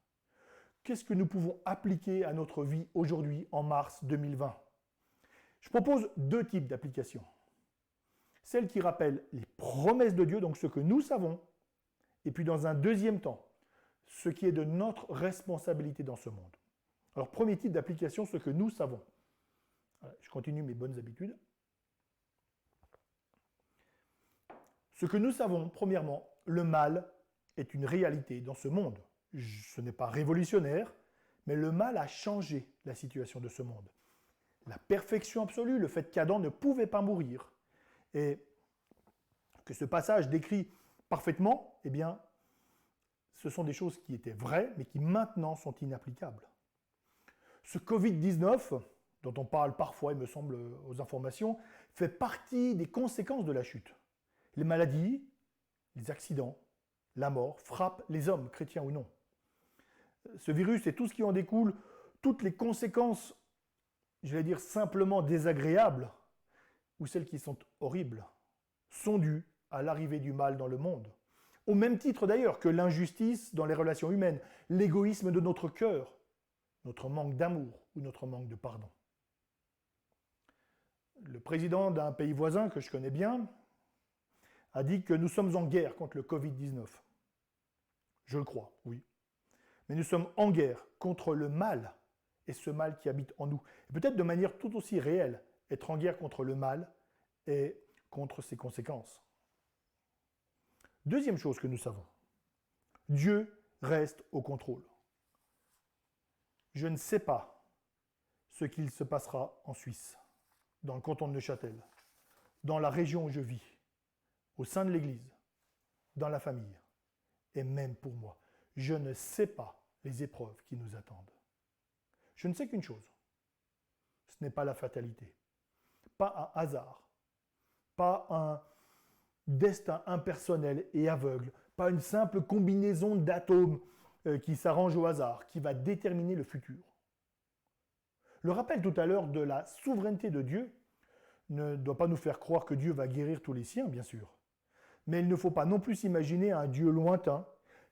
Qu'est-ce que nous pouvons appliquer à notre vie aujourd'hui, en mars 2020? Je propose deux types d'applications. Celle qui rappelle les promesses de Dieu, donc ce que nous savons, et puis dans un deuxième temps, ce qui est de notre responsabilité dans ce monde. Alors, premier type d'application, ce que nous savons. Voilà, je continue mes bonnes habitudes. Ce que nous savons, premièrement, le mal est une réalité dans ce monde. Ce n'est pas révolutionnaire, mais le mal a changé la situation de ce monde. La perfection absolue, le fait qu'Adam ne pouvait pas mourir, et que ce passage décrit parfaitement, eh bien, ce sont des choses qui étaient vraies, mais qui maintenant sont inapplicables. Ce Covid-19, dont on parle parfois, il me semble, aux informations, fait partie des conséquences de la chute. Les maladies, les accidents, la mort frappent les hommes, chrétiens ou non. Ce virus et tout ce qui en découle, toutes les conséquences, je vais dire simplement désagréables, ou celles qui sont horribles, sont dues à l'arrivée du mal dans le monde. Au même titre d'ailleurs que l'injustice dans les relations humaines, l'égoïsme de notre cœur, notre manque d'amour ou notre manque de pardon. Le président d'un pays voisin que je connais bien a dit que nous sommes en guerre contre le Covid-19. Je le crois, oui. Mais nous sommes en guerre contre le mal et ce mal qui habite en nous. Et peut-être de manière tout aussi réelle, être en guerre contre le mal et contre ses conséquences. Deuxième chose que nous savons, Dieu reste au contrôle. Je ne sais pas ce qu'il se passera en Suisse, dans le canton de Neuchâtel, dans la région où je vis, au sein de l'Église, dans la famille, et même pour moi. Je ne sais pas les épreuves qui nous attendent. Je ne sais qu'une chose, ce n'est pas la fatalité, pas un hasard, pas un destin impersonnel et aveugle, pas une simple combinaison d'atomes qui s'arrangent au hasard, qui va déterminer le futur. Le rappel tout à l'heure de la souveraineté de Dieu ne doit pas nous faire croire que Dieu va guérir tous les siens, bien sûr. Mais il ne faut pas non plus imaginer un Dieu lointain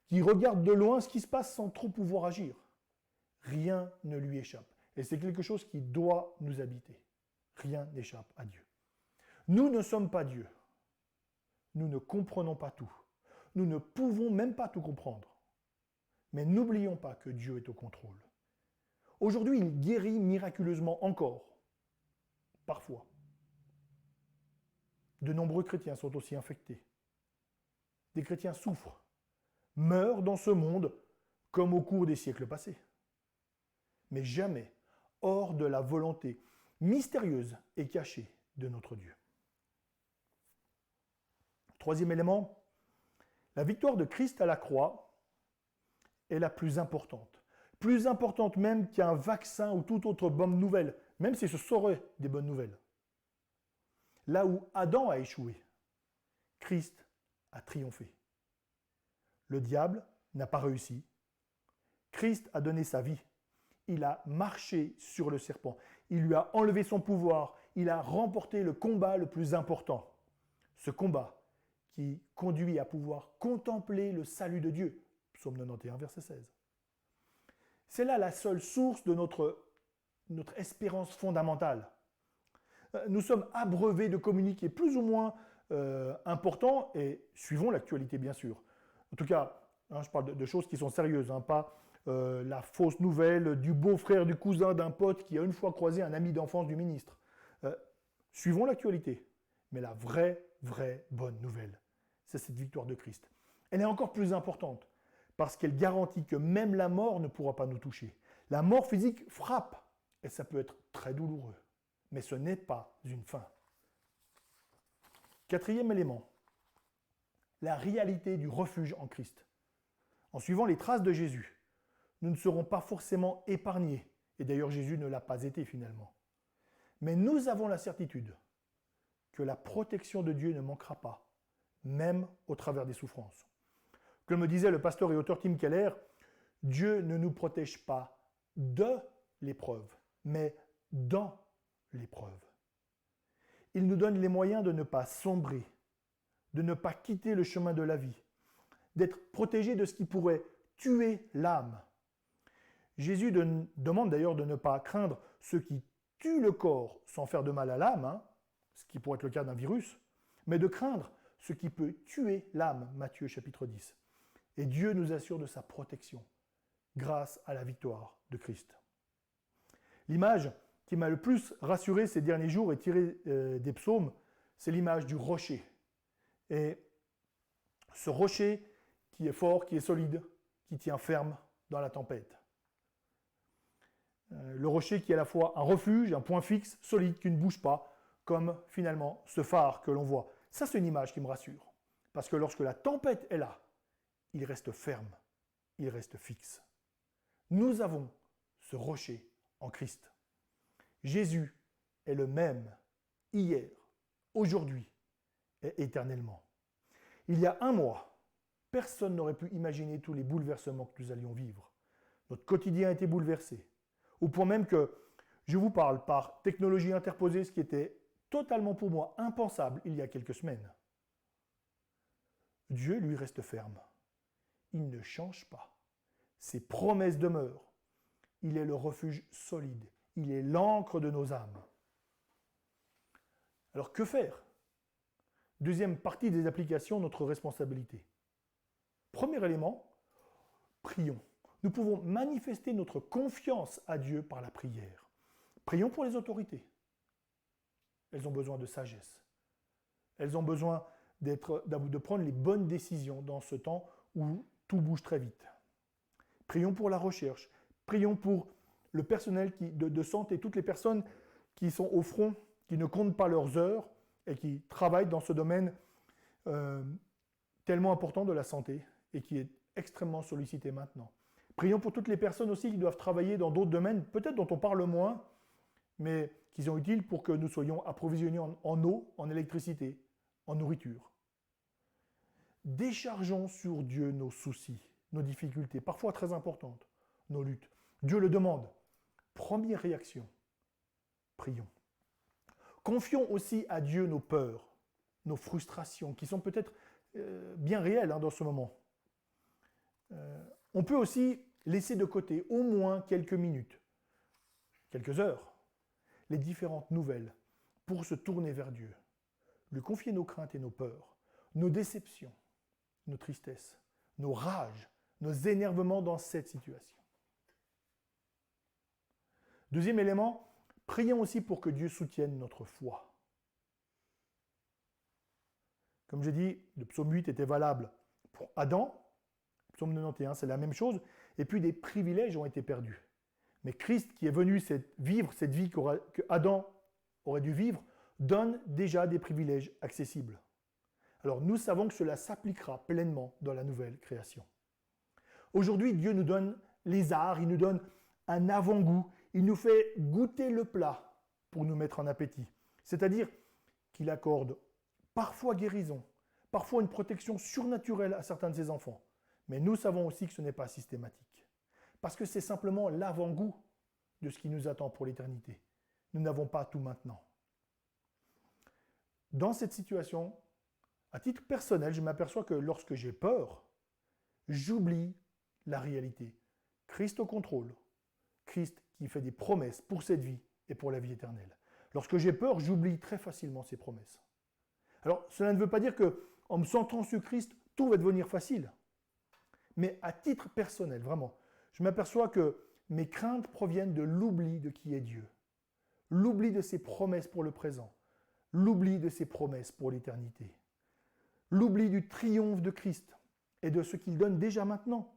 qui regarde de loin ce qui se passe sans trop pouvoir agir. Rien ne lui échappe. Et c'est quelque chose qui doit nous habiter. Rien n'échappe à Dieu. Nous ne sommes pas Dieu. Nous ne comprenons pas tout. Nous ne pouvons même pas tout comprendre. Mais n'oublions pas que Dieu est au contrôle. Aujourd'hui, il guérit miraculeusement encore. Parfois. De nombreux chrétiens sont aussi infectés. Des chrétiens souffrent, meurent dans ce monde comme au cours des siècles passés. Mais jamais hors de la volonté mystérieuse et cachée de notre Dieu. Troisième élément, la victoire de Christ à la croix est la plus importante même qu'un vaccin ou toute autre bonne nouvelle, même si ce serait des bonnes nouvelles. Là où Adam a échoué, Christ a triomphé. Le diable n'a pas réussi. Christ a donné sa vie. Il a marché sur le serpent. Il lui a enlevé son pouvoir. Il a remporté le combat le plus important. Ce combat qui conduit à pouvoir contempler le salut de Dieu. Psaume 91, verset 16. C'est là la seule source de notre espérance fondamentale. Nous sommes abreuvés de communiqués plus ou moins importants et suivons l'actualité bien sûr. En tout cas, je parle de choses qui sont sérieuses, pas la fausse nouvelle du beau-frère, du cousin d'un pote qui a une fois croisé un ami d'enfance du ministre. Suivons l'actualité, mais la vraie bonne nouvelle, c'est cette victoire de Christ. Elle est encore plus importante parce qu'elle garantit que même la mort ne pourra pas nous toucher. La mort physique frappe et ça peut être très douloureux, mais ce n'est pas une fin. Quatrième élément, la réalité du refuge en Christ. En suivant les traces de Jésus, nous ne serons pas forcément épargnés, et d'ailleurs Jésus ne l'a pas été finalement. Mais nous avons la certitude que la protection de Dieu ne manquera pas, même au travers des souffrances. Comme me disait le pasteur et auteur Tim Keller, Dieu ne nous protège pas de l'épreuve, mais dans l'épreuve. Il nous donne les moyens de ne pas sombrer, de ne pas quitter le chemin de la vie, d'être protégé de ce qui pourrait tuer l'âme. Jésus demande d'ailleurs de ne pas craindre ce qui tue le corps sans faire de mal à l'âme, ce qui pourrait être le cas d'un virus, mais de craindre ce qui peut tuer l'âme, Matthieu chapitre 10. Et Dieu nous assure de sa protection grâce à la victoire de Christ. L'image qui m'a le plus rassuré ces derniers jours et tirée des psaumes, c'est l'image du rocher. Et ce rocher qui est fort, qui est solide, qui tient ferme dans la tempête. Le rocher qui est à la fois un refuge, un point fixe, solide, qui ne bouge pas, comme finalement ce phare que l'on voit. Ça, c'est une image qui me rassure. Parce que lorsque la tempête est là, il reste ferme, il reste fixe. Nous avons ce rocher en Christ. Jésus est le même hier, aujourd'hui et éternellement. Il y a un mois, personne n'aurait pu imaginer tous les bouleversements que nous allions vivre. Notre quotidien a été bouleversé. Au point même que je vous parle par technologie interposée, ce qui était totalement pour moi impensable il y a quelques semaines. Dieu, lui, reste ferme. Il ne change pas. Ses promesses demeurent. Il est le refuge solide. Il est l'ancre de nos âmes. Alors que faire? Deuxième partie des applications, notre responsabilité. Premier élément, prions. Nous pouvons manifester notre confiance à Dieu par la prière. Prions pour les autorités. Elles ont besoin de sagesse. Elles ont besoin de prendre les bonnes décisions dans ce temps où tout bouge très vite. Prions pour la recherche. Prions pour le personnel de santé, toutes les personnes qui sont au front, qui ne comptent pas leurs heures et qui travaillent dans ce domaine tellement important de la santé et qui est extrêmement sollicité maintenant. Prions pour toutes les personnes aussi qui doivent travailler dans d'autres domaines, peut-être dont on parle moins, mais qui sont utiles pour que nous soyons approvisionnés en eau, en électricité, en nourriture. Déchargeons sur Dieu nos soucis, nos difficultés, parfois très importantes, nos luttes. Dieu le demande. Première réaction, prions. Confions aussi à Dieu nos peurs, nos frustrations, qui sont peut-être bien réelles dans ce moment. On peut aussi laisser de côté au moins quelques minutes, quelques heures, les différentes nouvelles pour se tourner vers Dieu, lui confier nos craintes et nos peurs, nos déceptions, nos tristesses, nos rages, nos énervements dans cette situation. Deuxième élément, prions aussi pour que Dieu soutienne notre foi. Comme j'ai dit, le psaume 8 était valable pour Adam, le psaume 91 c'est la même chose, et puis des privilèges ont été perdus. Mais Christ qui est venu vivre cette vie que Adam aurait dû vivre, donne déjà des privilèges accessibles. Alors nous savons que cela s'appliquera pleinement dans la nouvelle création. Aujourd'hui, Dieu nous donne les arts, il nous donne un avant-goût, il nous fait goûter le plat pour nous mettre en appétit. C'est-à-dire qu'il accorde parfois guérison, parfois une protection surnaturelle à certains de ses enfants. Mais nous savons aussi que ce n'est pas systématique. Parce que c'est simplement l'avant-goût de ce qui nous attend pour l'éternité. Nous n'avons pas tout maintenant. Dans cette situation, à titre personnel, je m'aperçois que lorsque j'ai peur, j'oublie la réalité. Christ au contrôle. Christ qui fait des promesses pour cette vie et pour la vie éternelle. Lorsque j'ai peur, j'oublie très facilement ces promesses. Alors, cela ne veut pas dire qu'en me centrant sur Christ, tout va devenir facile. Mais à titre personnel, vraiment, je m'aperçois que mes craintes proviennent de l'oubli de qui est Dieu. L'oubli de ses promesses pour le présent. L'oubli de ses promesses pour l'éternité. L'oubli du triomphe de Christ et de ce qu'il donne déjà maintenant.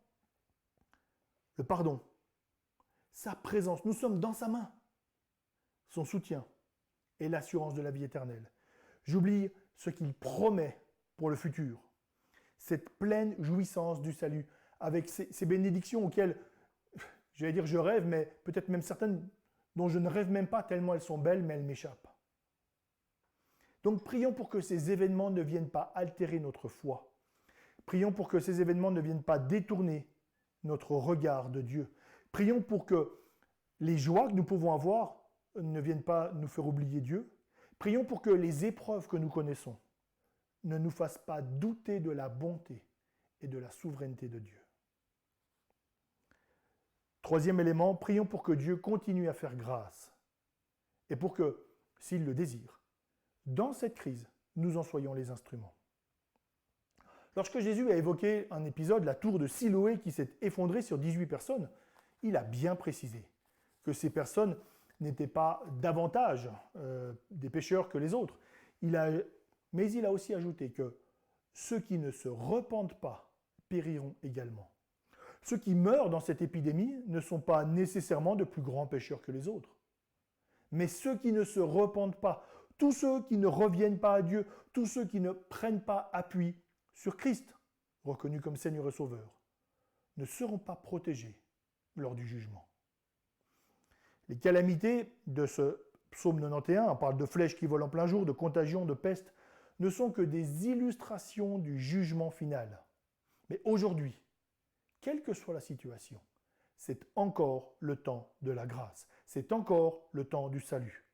Le pardon, sa présence, nous sommes dans sa main, son soutien et l'assurance de la vie éternelle. J'oublie ce qu'il promet pour le futur, cette pleine jouissance du salut, avec ces bénédictions auxquelles, j'allais dire je rêve, mais peut-être même certaines dont je ne rêve même pas tellement elles sont belles, mais elles m'échappent. Donc prions pour que ces événements ne viennent pas altérer notre foi. Prions pour que ces événements ne viennent pas détourner notre regard de Dieu. Prions pour que les joies que nous pouvons avoir ne viennent pas nous faire oublier Dieu. Prions pour que les épreuves que nous connaissons ne nous fassent pas douter de la bonté et de la souveraineté de Dieu. Troisième élément, prions pour que Dieu continue à faire grâce et pour que, s'il le désire, dans cette crise, nous en soyons les instruments. Lorsque Jésus a évoqué un épisode, la tour de Siloé qui s'est effondrée sur 18 personnes, il a bien précisé que ces personnes n'était pas davantage des pécheurs que les autres. Mais il a aussi ajouté que ceux qui ne se repentent pas périront également. Ceux qui meurent dans cette épidémie ne sont pas nécessairement de plus grands pécheurs que les autres. Mais ceux qui ne se repentent pas, tous ceux qui ne reviennent pas à Dieu, tous ceux qui ne prennent pas appui sur Christ, reconnu comme Seigneur et Sauveur, ne seront pas protégés lors du jugement. Les calamités de ce psaume 91, on parle de flèches qui volent en plein jour, de contagion, de peste, ne sont que des illustrations du jugement final. Mais aujourd'hui, quelle que soit la situation, c'est encore le temps de la grâce, c'est encore le temps du salut.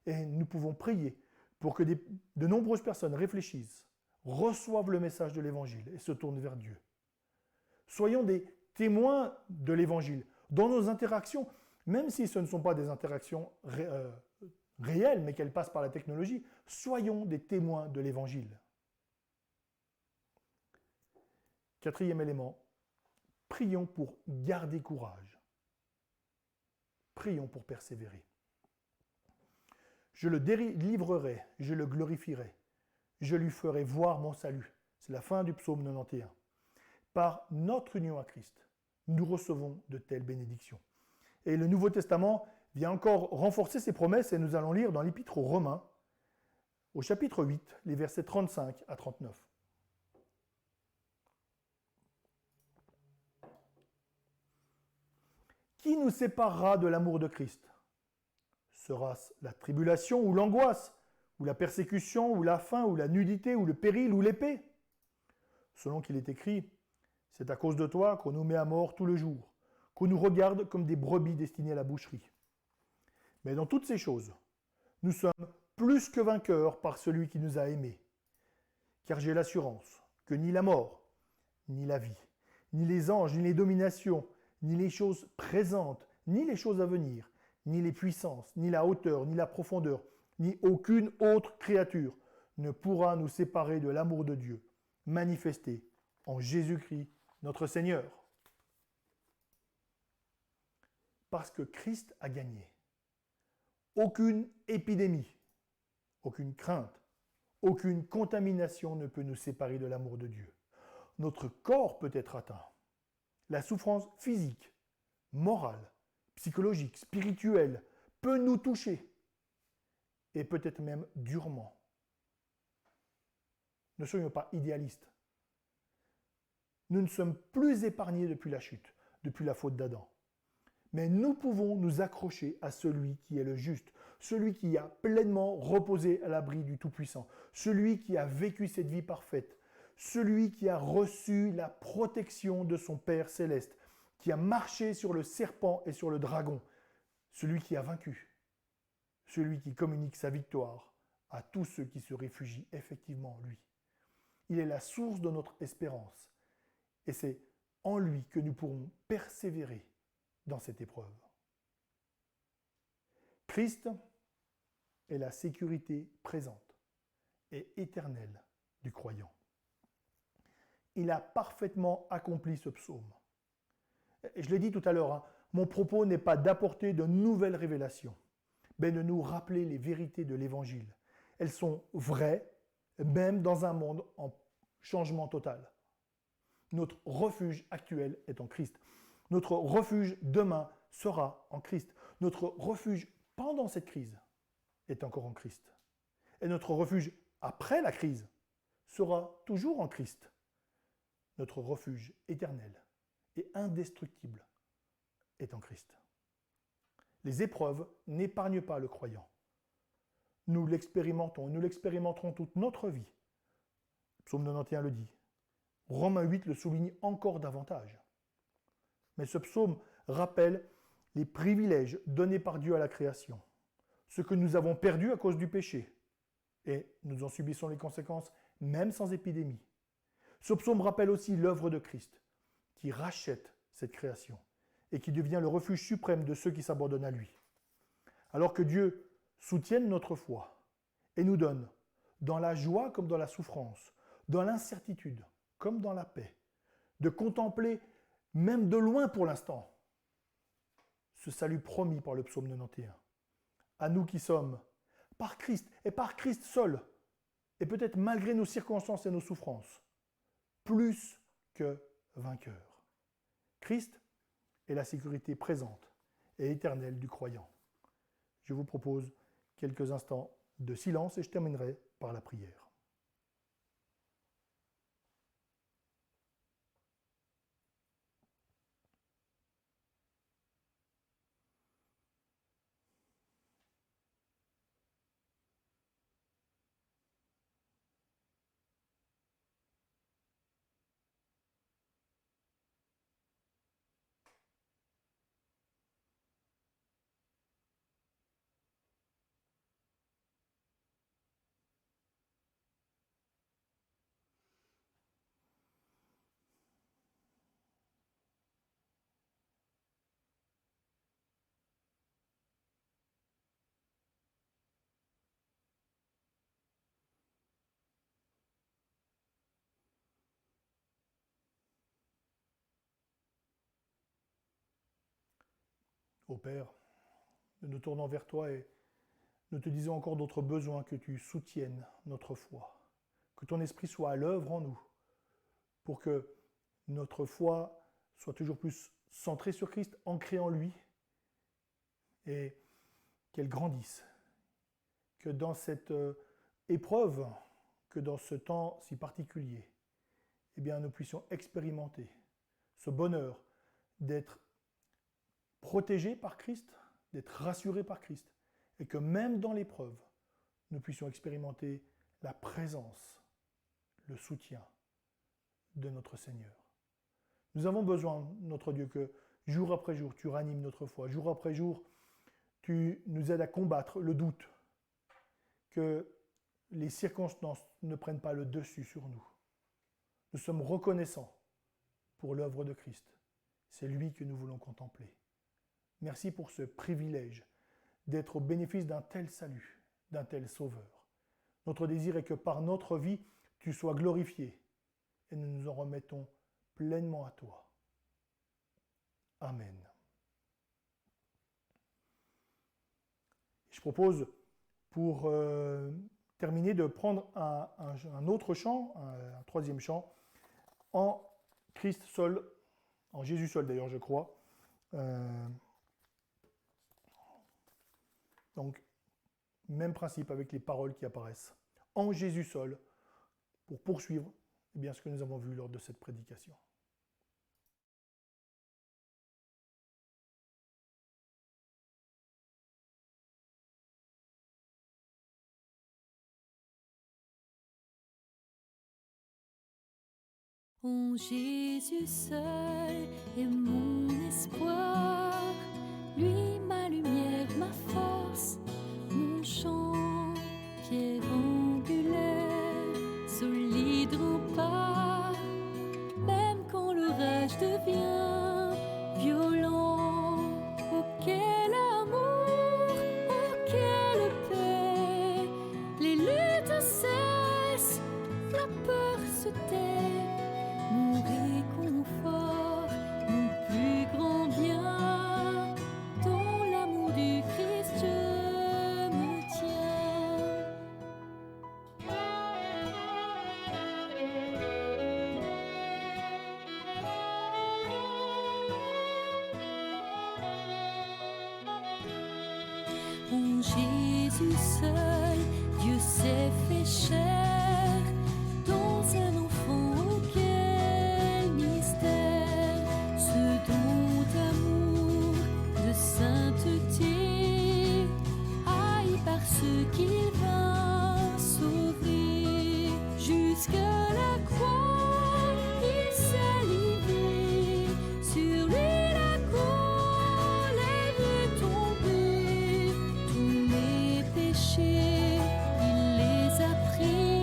Et nous pouvons prier pour que de nombreuses personnes réfléchissent, reçoivent le message de l'Évangile et se tournent vers Dieu. Soyons des témoins de l'Évangile dans nos interactions, même si ce ne sont pas des interactions réelles, mais qu'elles passent par la technologie, soyons des témoins de l'Évangile. Quatrième élément, prions pour garder courage. Prions pour persévérer. Je le délivrerai, je le glorifierai, je lui ferai voir mon salut. C'est la fin du psaume 91. Par notre union à Christ, nous recevons de telles bénédictions. Et le Nouveau Testament vient encore renforcer ces promesses et nous allons lire dans l'Épître aux Romains, au chapitre 8, les versets 35 à 39. Qui nous séparera de l'amour de Christ ? Sera-ce la tribulation ou l'angoisse, ou la persécution, ou la faim, ou la nudité, ou le péril, ou l'épée ? Selon qu'il est écrit, c'est à cause de toi qu'on nous met à mort tout le jour, qu'on nous regarde comme des brebis destinées à la boucherie. Mais dans toutes ces choses, nous sommes plus que vainqueurs par celui qui nous a aimés. Car j'ai l'assurance que ni la mort, ni la vie, ni les anges, ni les dominations, ni les choses présentes, ni les choses à venir, ni les puissances, ni la hauteur, ni la profondeur, ni aucune autre créature ne pourra nous séparer de l'amour de Dieu, manifesté en Jésus-Christ, notre Seigneur. Parce que Christ a gagné. Aucune épidémie, aucune crainte, aucune contamination ne peut nous séparer de l'amour de Dieu. Notre corps peut être atteint. La souffrance physique, morale, psychologique, spirituelle peut nous toucher et peut-être même durement. Ne soyons pas idéalistes. Nous ne sommes plus épargnés depuis la chute, depuis la faute d'Adam. Mais nous pouvons nous accrocher à celui qui est le juste, celui qui a pleinement reposé à l'abri du Tout-Puissant, celui qui a vécu cette vie parfaite, celui qui a reçu la protection de son Père céleste, qui a marché sur le serpent et sur le dragon, celui qui a vaincu, celui qui communique sa victoire à tous ceux qui se réfugient effectivement en lui. Il est la source de notre espérance et c'est en lui que nous pourrons persévérer dans cette épreuve. Christ est la sécurité présente et éternelle du croyant. Il a parfaitement accompli ce psaume. Et je l'ai dit tout à l'heure, mon propos n'est pas d'apporter de nouvelles révélations, mais de nous rappeler les vérités de l'Évangile. Elles sont vraies, même dans un monde en changement total. Notre refuge actuel est en Christ. Notre refuge demain sera en Christ. Notre refuge pendant cette crise est encore en Christ. Et notre refuge après la crise sera toujours en Christ. Notre refuge éternel et indestructible est en Christ. Les épreuves n'épargnent pas le croyant. Nous l'expérimentons, nous l'expérimenterons toute notre vie. Psaume 91 le dit. Romains 8 le souligne encore davantage. Mais ce psaume rappelle les privilèges donnés par Dieu à la création, ce que nous avons perdu à cause du péché, et nous en subissons les conséquences même sans épidémie. Ce psaume rappelle aussi l'œuvre de Christ, qui rachète cette création et qui devient le refuge suprême de ceux qui s'abandonnent à lui. Alors que Dieu soutienne notre foi et nous donne, dans la joie comme dans la souffrance, dans l'incertitude comme dans la paix, de contempler, même de loin pour l'instant, ce salut promis par le psaume 91. à nous qui sommes, par Christ et par Christ seul, et peut-être malgré nos circonstances et nos souffrances, plus que vainqueurs. Christ est la sécurité présente et éternelle du croyant. Je vous propose quelques instants de silence et je terminerai par la prière. Ô Père, nous nous tournons vers toi et nous te disons encore d'autres besoins, que tu soutiennes notre foi, que ton esprit soit à l'œuvre en nous, pour que notre foi soit toujours plus centrée sur Christ, ancrée en lui, et qu'elle grandisse, que dans cette épreuve, que dans ce temps si particulier, eh bien, nous puissions expérimenter ce bonheur d'être protégés par Christ, d'être rassurés par Christ, et que même dans l'épreuve, nous puissions expérimenter la présence, le soutien de notre Seigneur. Nous avons besoin, notre Dieu, que jour après jour, tu ranimes notre foi, jour après jour, tu nous aides à combattre le doute, que les circonstances ne prennent pas le dessus sur nous. Nous sommes reconnaissants pour l'œuvre de Christ. C'est lui que nous voulons contempler. Merci pour ce privilège d'être au bénéfice d'un tel salut, d'un tel sauveur. Notre désir est que par notre vie, tu sois glorifié et nous nous en remettons pleinement à toi. Amen. Je propose, pour terminer, de prendre un autre chant, un troisième chant, en Christ seul, en Jésus seul d'ailleurs, je crois. Donc, même principe avec les paroles qui apparaissent. En Jésus seul, pour poursuivre eh bien, ce que nous avons vu lors de cette prédication. En Jésus seul est mon espoir, lui ma lumière, ma force, mon chant, pierre angulaire, solide rempart, même quand l'orage devient violent. Oh quel amour, oh quelle paix, les luttes cessent, la peur se tait. Mon réconfort, mon plus grand bien, dans l'amour du Christ je me tiens. En Jésus seul, Dieu s'est fait chair, dans un enfant. Oh, quel mystère, ce don d'amour, de sainteté, haï par ceux qu'il vint sauver. Jusqu'à la croix, il s'est livré, sur lui la colère est tombée. Tous mes péchés, il les a pris.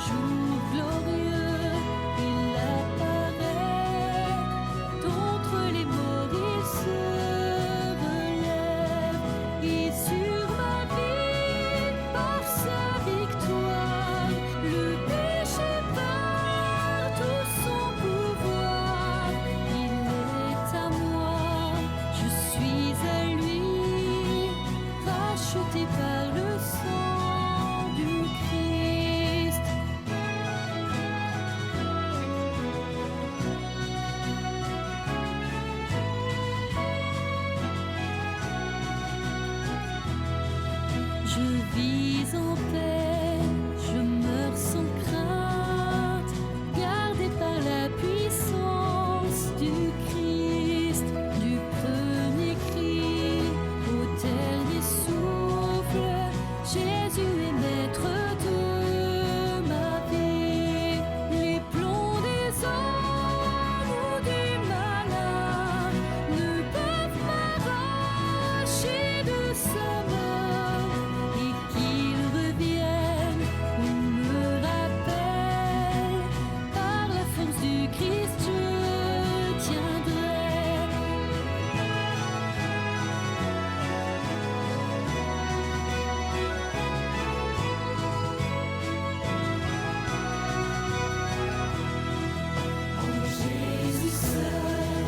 jour glorieux, il apparaît. D'entre les morts, il se relève. Et sur ma vie, par sa victoire, le péché par tout son pouvoir. Il est à moi, je suis à lui, racheté par le sang du Christ. Je vis en paix, je meurs sans crainte, gardé par la puissance du Christ, du premier cri au dernier souffle. Jésus est maître de ma vie. Les plombs des hommes ou du malin ne peuvent m'arracher de sa main. Et qu'il revienne ou me rappelle, par la force du Christ je tiendrai. Jésus seul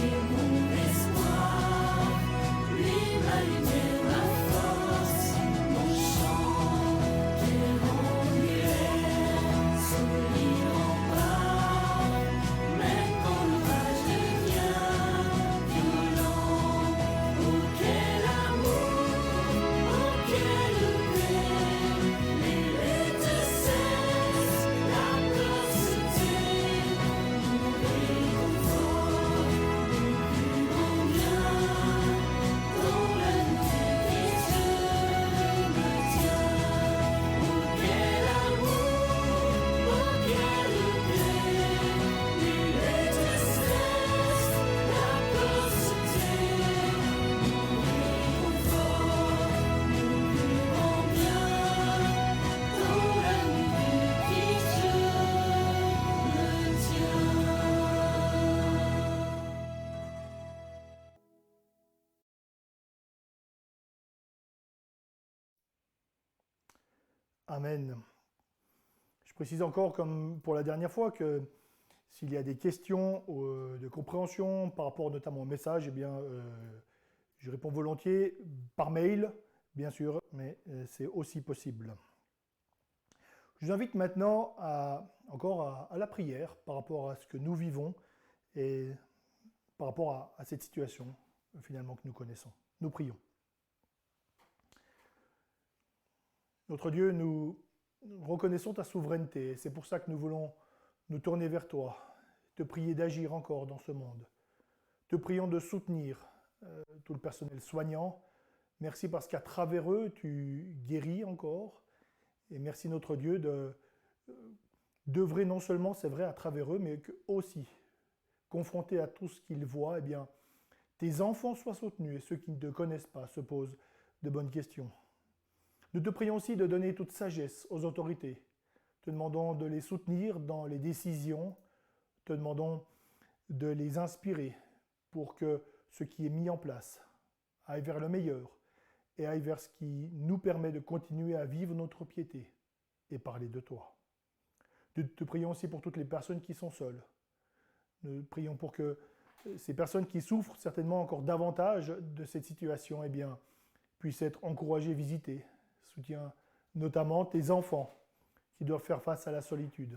est mon espoir, lui ma lumière, ma force, mon chant, quel annuaire, solide rempart, même quand l'orage devient violent. Oh quel amour, oh quelle paix, les luttes cessent, la peur se tait. Mon réconfort, mon plus grand bien, dans la nuit qui je me tiens. Oh quel amour, oh quelle paix, les luttes cessent, la peur se tait. Mon réconfort, mon plus grand bien, dans la nuit qui je me tiens. Amen. Je précise encore, comme pour la dernière fois, que s'il y a des questions de compréhension par rapport notamment au message, eh bien, je réponds volontiers par mail, bien sûr, mais c'est aussi possible. Je vous invite maintenant encore à la prière par rapport à ce que nous vivons et par rapport à cette situation finalement que nous connaissons. Nous prions. Notre Dieu, nous reconnaissons ta souveraineté et c'est pour ça que nous voulons nous tourner vers toi, te prier d'agir encore dans ce monde. Te prions de soutenir tout le personnel soignant. Merci parce qu'à travers eux, tu guéris encore. Et merci notre Dieu d'œuvrer non seulement, c'est vrai, à travers eux, mais que aussi, confrontés à tout ce qu'ils voient, eh bien, tes enfants soient soutenus et ceux qui ne te connaissent pas se posent de bonnes questions. Nous te prions aussi de donner toute sagesse aux autorités. Te demandons de les soutenir dans les décisions. Te demandons de les inspirer pour que ce qui est mis en place aille vers le meilleur et aille vers ce qui nous permet de continuer à vivre notre piété et parler de toi. Nous te prions aussi pour toutes les personnes qui sont seules. Nous prions pour que ces personnes qui souffrent certainement encore davantage de cette situation, eh bien, puissent être encouragées, visitées. Soutiens notamment tes enfants qui doivent faire face à la solitude.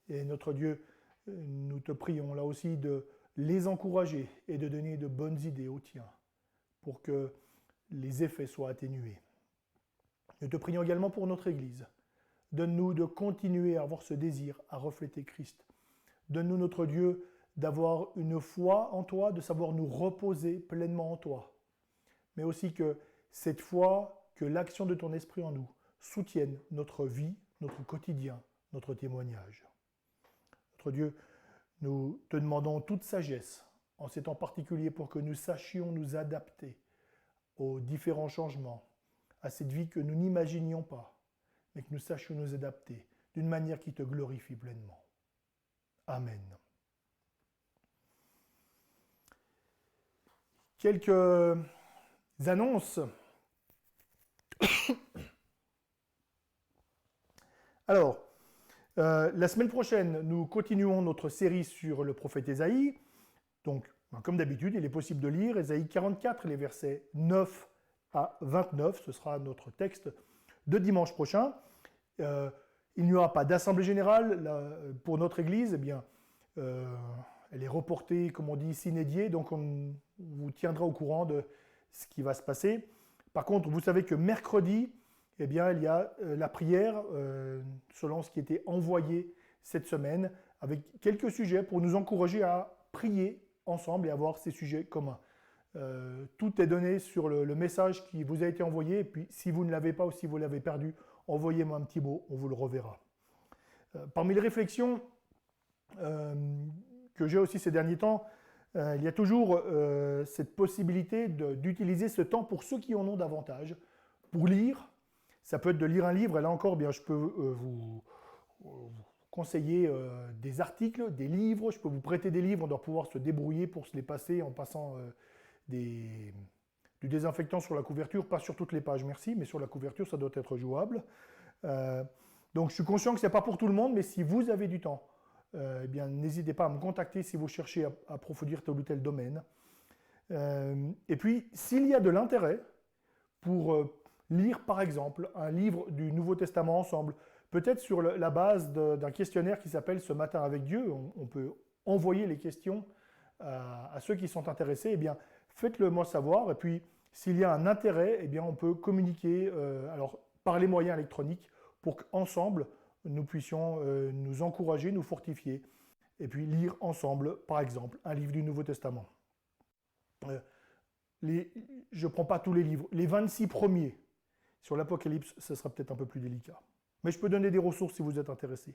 Et notre Dieu, nous te prions là aussi de les encourager et de donner de bonnes idées aux tiens pour que les effets soient atténués. Nous te prions également pour notre Église. Donne-nous de continuer à avoir ce désir à refléter Christ. Donne-nous, notre Dieu, d'avoir une foi en toi, de savoir nous reposer pleinement en toi. Mais aussi que cette foi, que l'action de ton esprit en nous soutienne notre vie, notre quotidien, notre témoignage. Notre Dieu, nous te demandons toute sagesse, en ces temps particuliers, pour que nous sachions nous adapter aux différents changements, à cette vie que nous n'imaginions pas, mais que nous sachions nous adapter. d'une manière qui te glorifie pleinement. Amen. Quelques annonces. Alors, la semaine prochaine, nous continuons notre série sur le prophète Ésaïe. Donc, comme d'habitude, il est possible de lire Ésaïe 44, les versets 9 à 29. Ce sera notre texte de dimanche prochain. Il n'y aura pas d'assemblée générale pour notre Église. Eh bien, elle est reportée, comme on dit, sine die, donc on vous tiendra au courant de ce qui va se passer. Par contre, vous savez que mercredi, eh bien, il y a la prière, selon ce qui était envoyé cette semaine, avec quelques sujets pour nous encourager à prier ensemble et avoir ces sujets communs. Tout est donné sur le message qui vous a été envoyé, et puis si vous ne l'avez pas ou si vous l'avez perdu, envoyez-moi un petit mot, on vous le reverra. Parmi les réflexions que j'ai aussi ces derniers temps, il y a toujours cette possibilité d'utiliser ce temps pour ceux qui en ont davantage, pour lire. Ça peut être de lire un livre, et là encore, bien, je peux vous conseiller des articles, des livres, je peux vous prêter des livres, on doit pouvoir se débrouiller pour se les passer en passant du désinfectant sur la couverture, pas sur toutes les pages, merci, mais sur la couverture, ça doit être jouable. Donc je suis conscient que ce n'est pas pour tout le monde, mais si vous avez du temps, eh bien, n'hésitez pas à me contacter si vous cherchez à approfondir tel ou tel domaine. Et puis, s'il y a de l'intérêt pour lire, par exemple, un livre du Nouveau Testament ensemble, peut-être sur la base d'un questionnaire qui s'appelle « Ce matin avec Dieu », on peut envoyer les questions à ceux qui sont intéressés, eh bien, faites-le moi savoir. Et puis, s'il y a un intérêt, eh bien, on peut communiquer alors, par les moyens électroniques pour qu'ensemble, nous puissions nous encourager, nous fortifier, et puis lire ensemble, par exemple, un livre du Nouveau Testament. Je ne prends pas tous les livres. Les 26 premiers sur l'Apocalypse, ce sera peut-être un peu plus délicat. Mais je peux donner des ressources si vous êtes intéressé.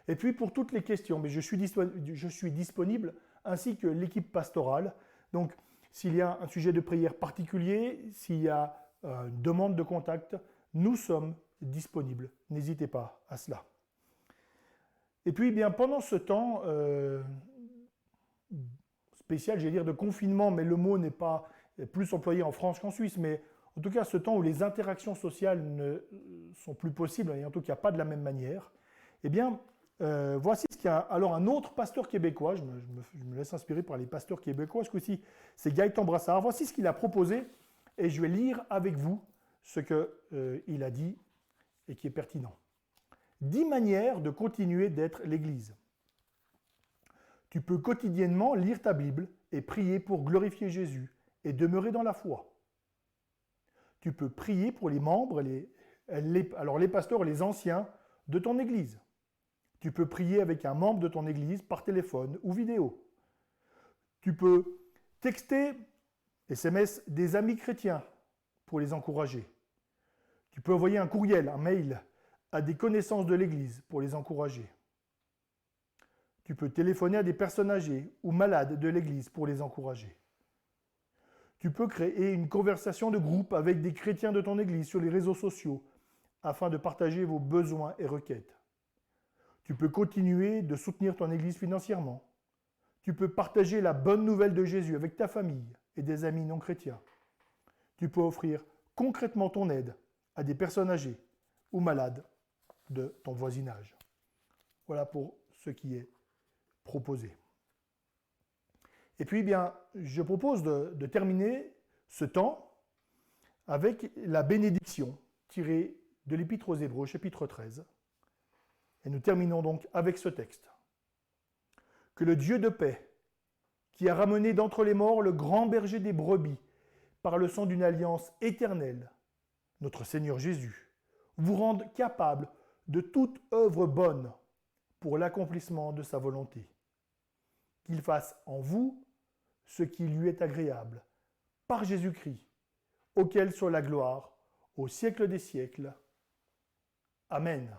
Et puis pour toutes les questions, mais je suis disponible, ainsi que l'équipe pastorale. Donc s'il y a un sujet de prière particulier, s'il y a une demande de contact, nous sommes disponibles. N'hésitez pas à cela. Et puis bien pendant ce temps spécial, j'allais dire de confinement, mais le mot n'est pas plus employé en France qu'en Suisse, mais en tout cas ce temps où les interactions sociales ne sont plus possibles, et en tout cas pas de la même manière, eh bien voici ce qu'il y a. Alors un autre pasteur québécois, je me laisse inspirer par les pasteurs québécois, ce coup-ci c'est Gaëtan Brassard, voici ce qu'il a proposé, et je vais lire avec vous ce qu'il a dit et qui est pertinent. 10 manières de continuer d'être l'Église. Tu peux quotidiennement lire ta Bible et prier pour glorifier Jésus et demeurer dans la foi. Tu peux prier pour les membres, alors les pasteurs, les anciens de ton Église. Tu peux prier avec un membre de ton Église par téléphone ou vidéo. Tu peux texter, SMS, des amis chrétiens pour les encourager. Tu peux envoyer un courriel, un mail à des connaissances de l'Église pour les encourager. Tu peux téléphoner à des personnes âgées ou malades de l'Église pour les encourager. Tu peux créer une conversation de groupe avec des chrétiens de ton Église sur les réseaux sociaux afin de partager vos besoins et requêtes. Tu peux continuer de soutenir ton Église financièrement. Tu peux partager la bonne nouvelle de Jésus avec ta famille et des amis non chrétiens. Tu peux offrir concrètement ton aide à des personnes âgées ou malades de ton voisinage. Voilà pour ce qui est proposé. Et puis, bien, je propose de terminer ce temps avec la bénédiction tirée de l'Épître aux Hébreux, chapitre 13. Et nous terminons donc avec ce texte. Que le Dieu de paix, qui a ramené d'entre les morts le grand berger des brebis par le sang d'une alliance éternelle, notre Seigneur Jésus, vous rende capable de toute œuvre bonne pour l'accomplissement de sa volonté. Qu'il fasse en vous ce qui lui est agréable, par Jésus-Christ, auquel soit la gloire au siècle des siècles. Amen.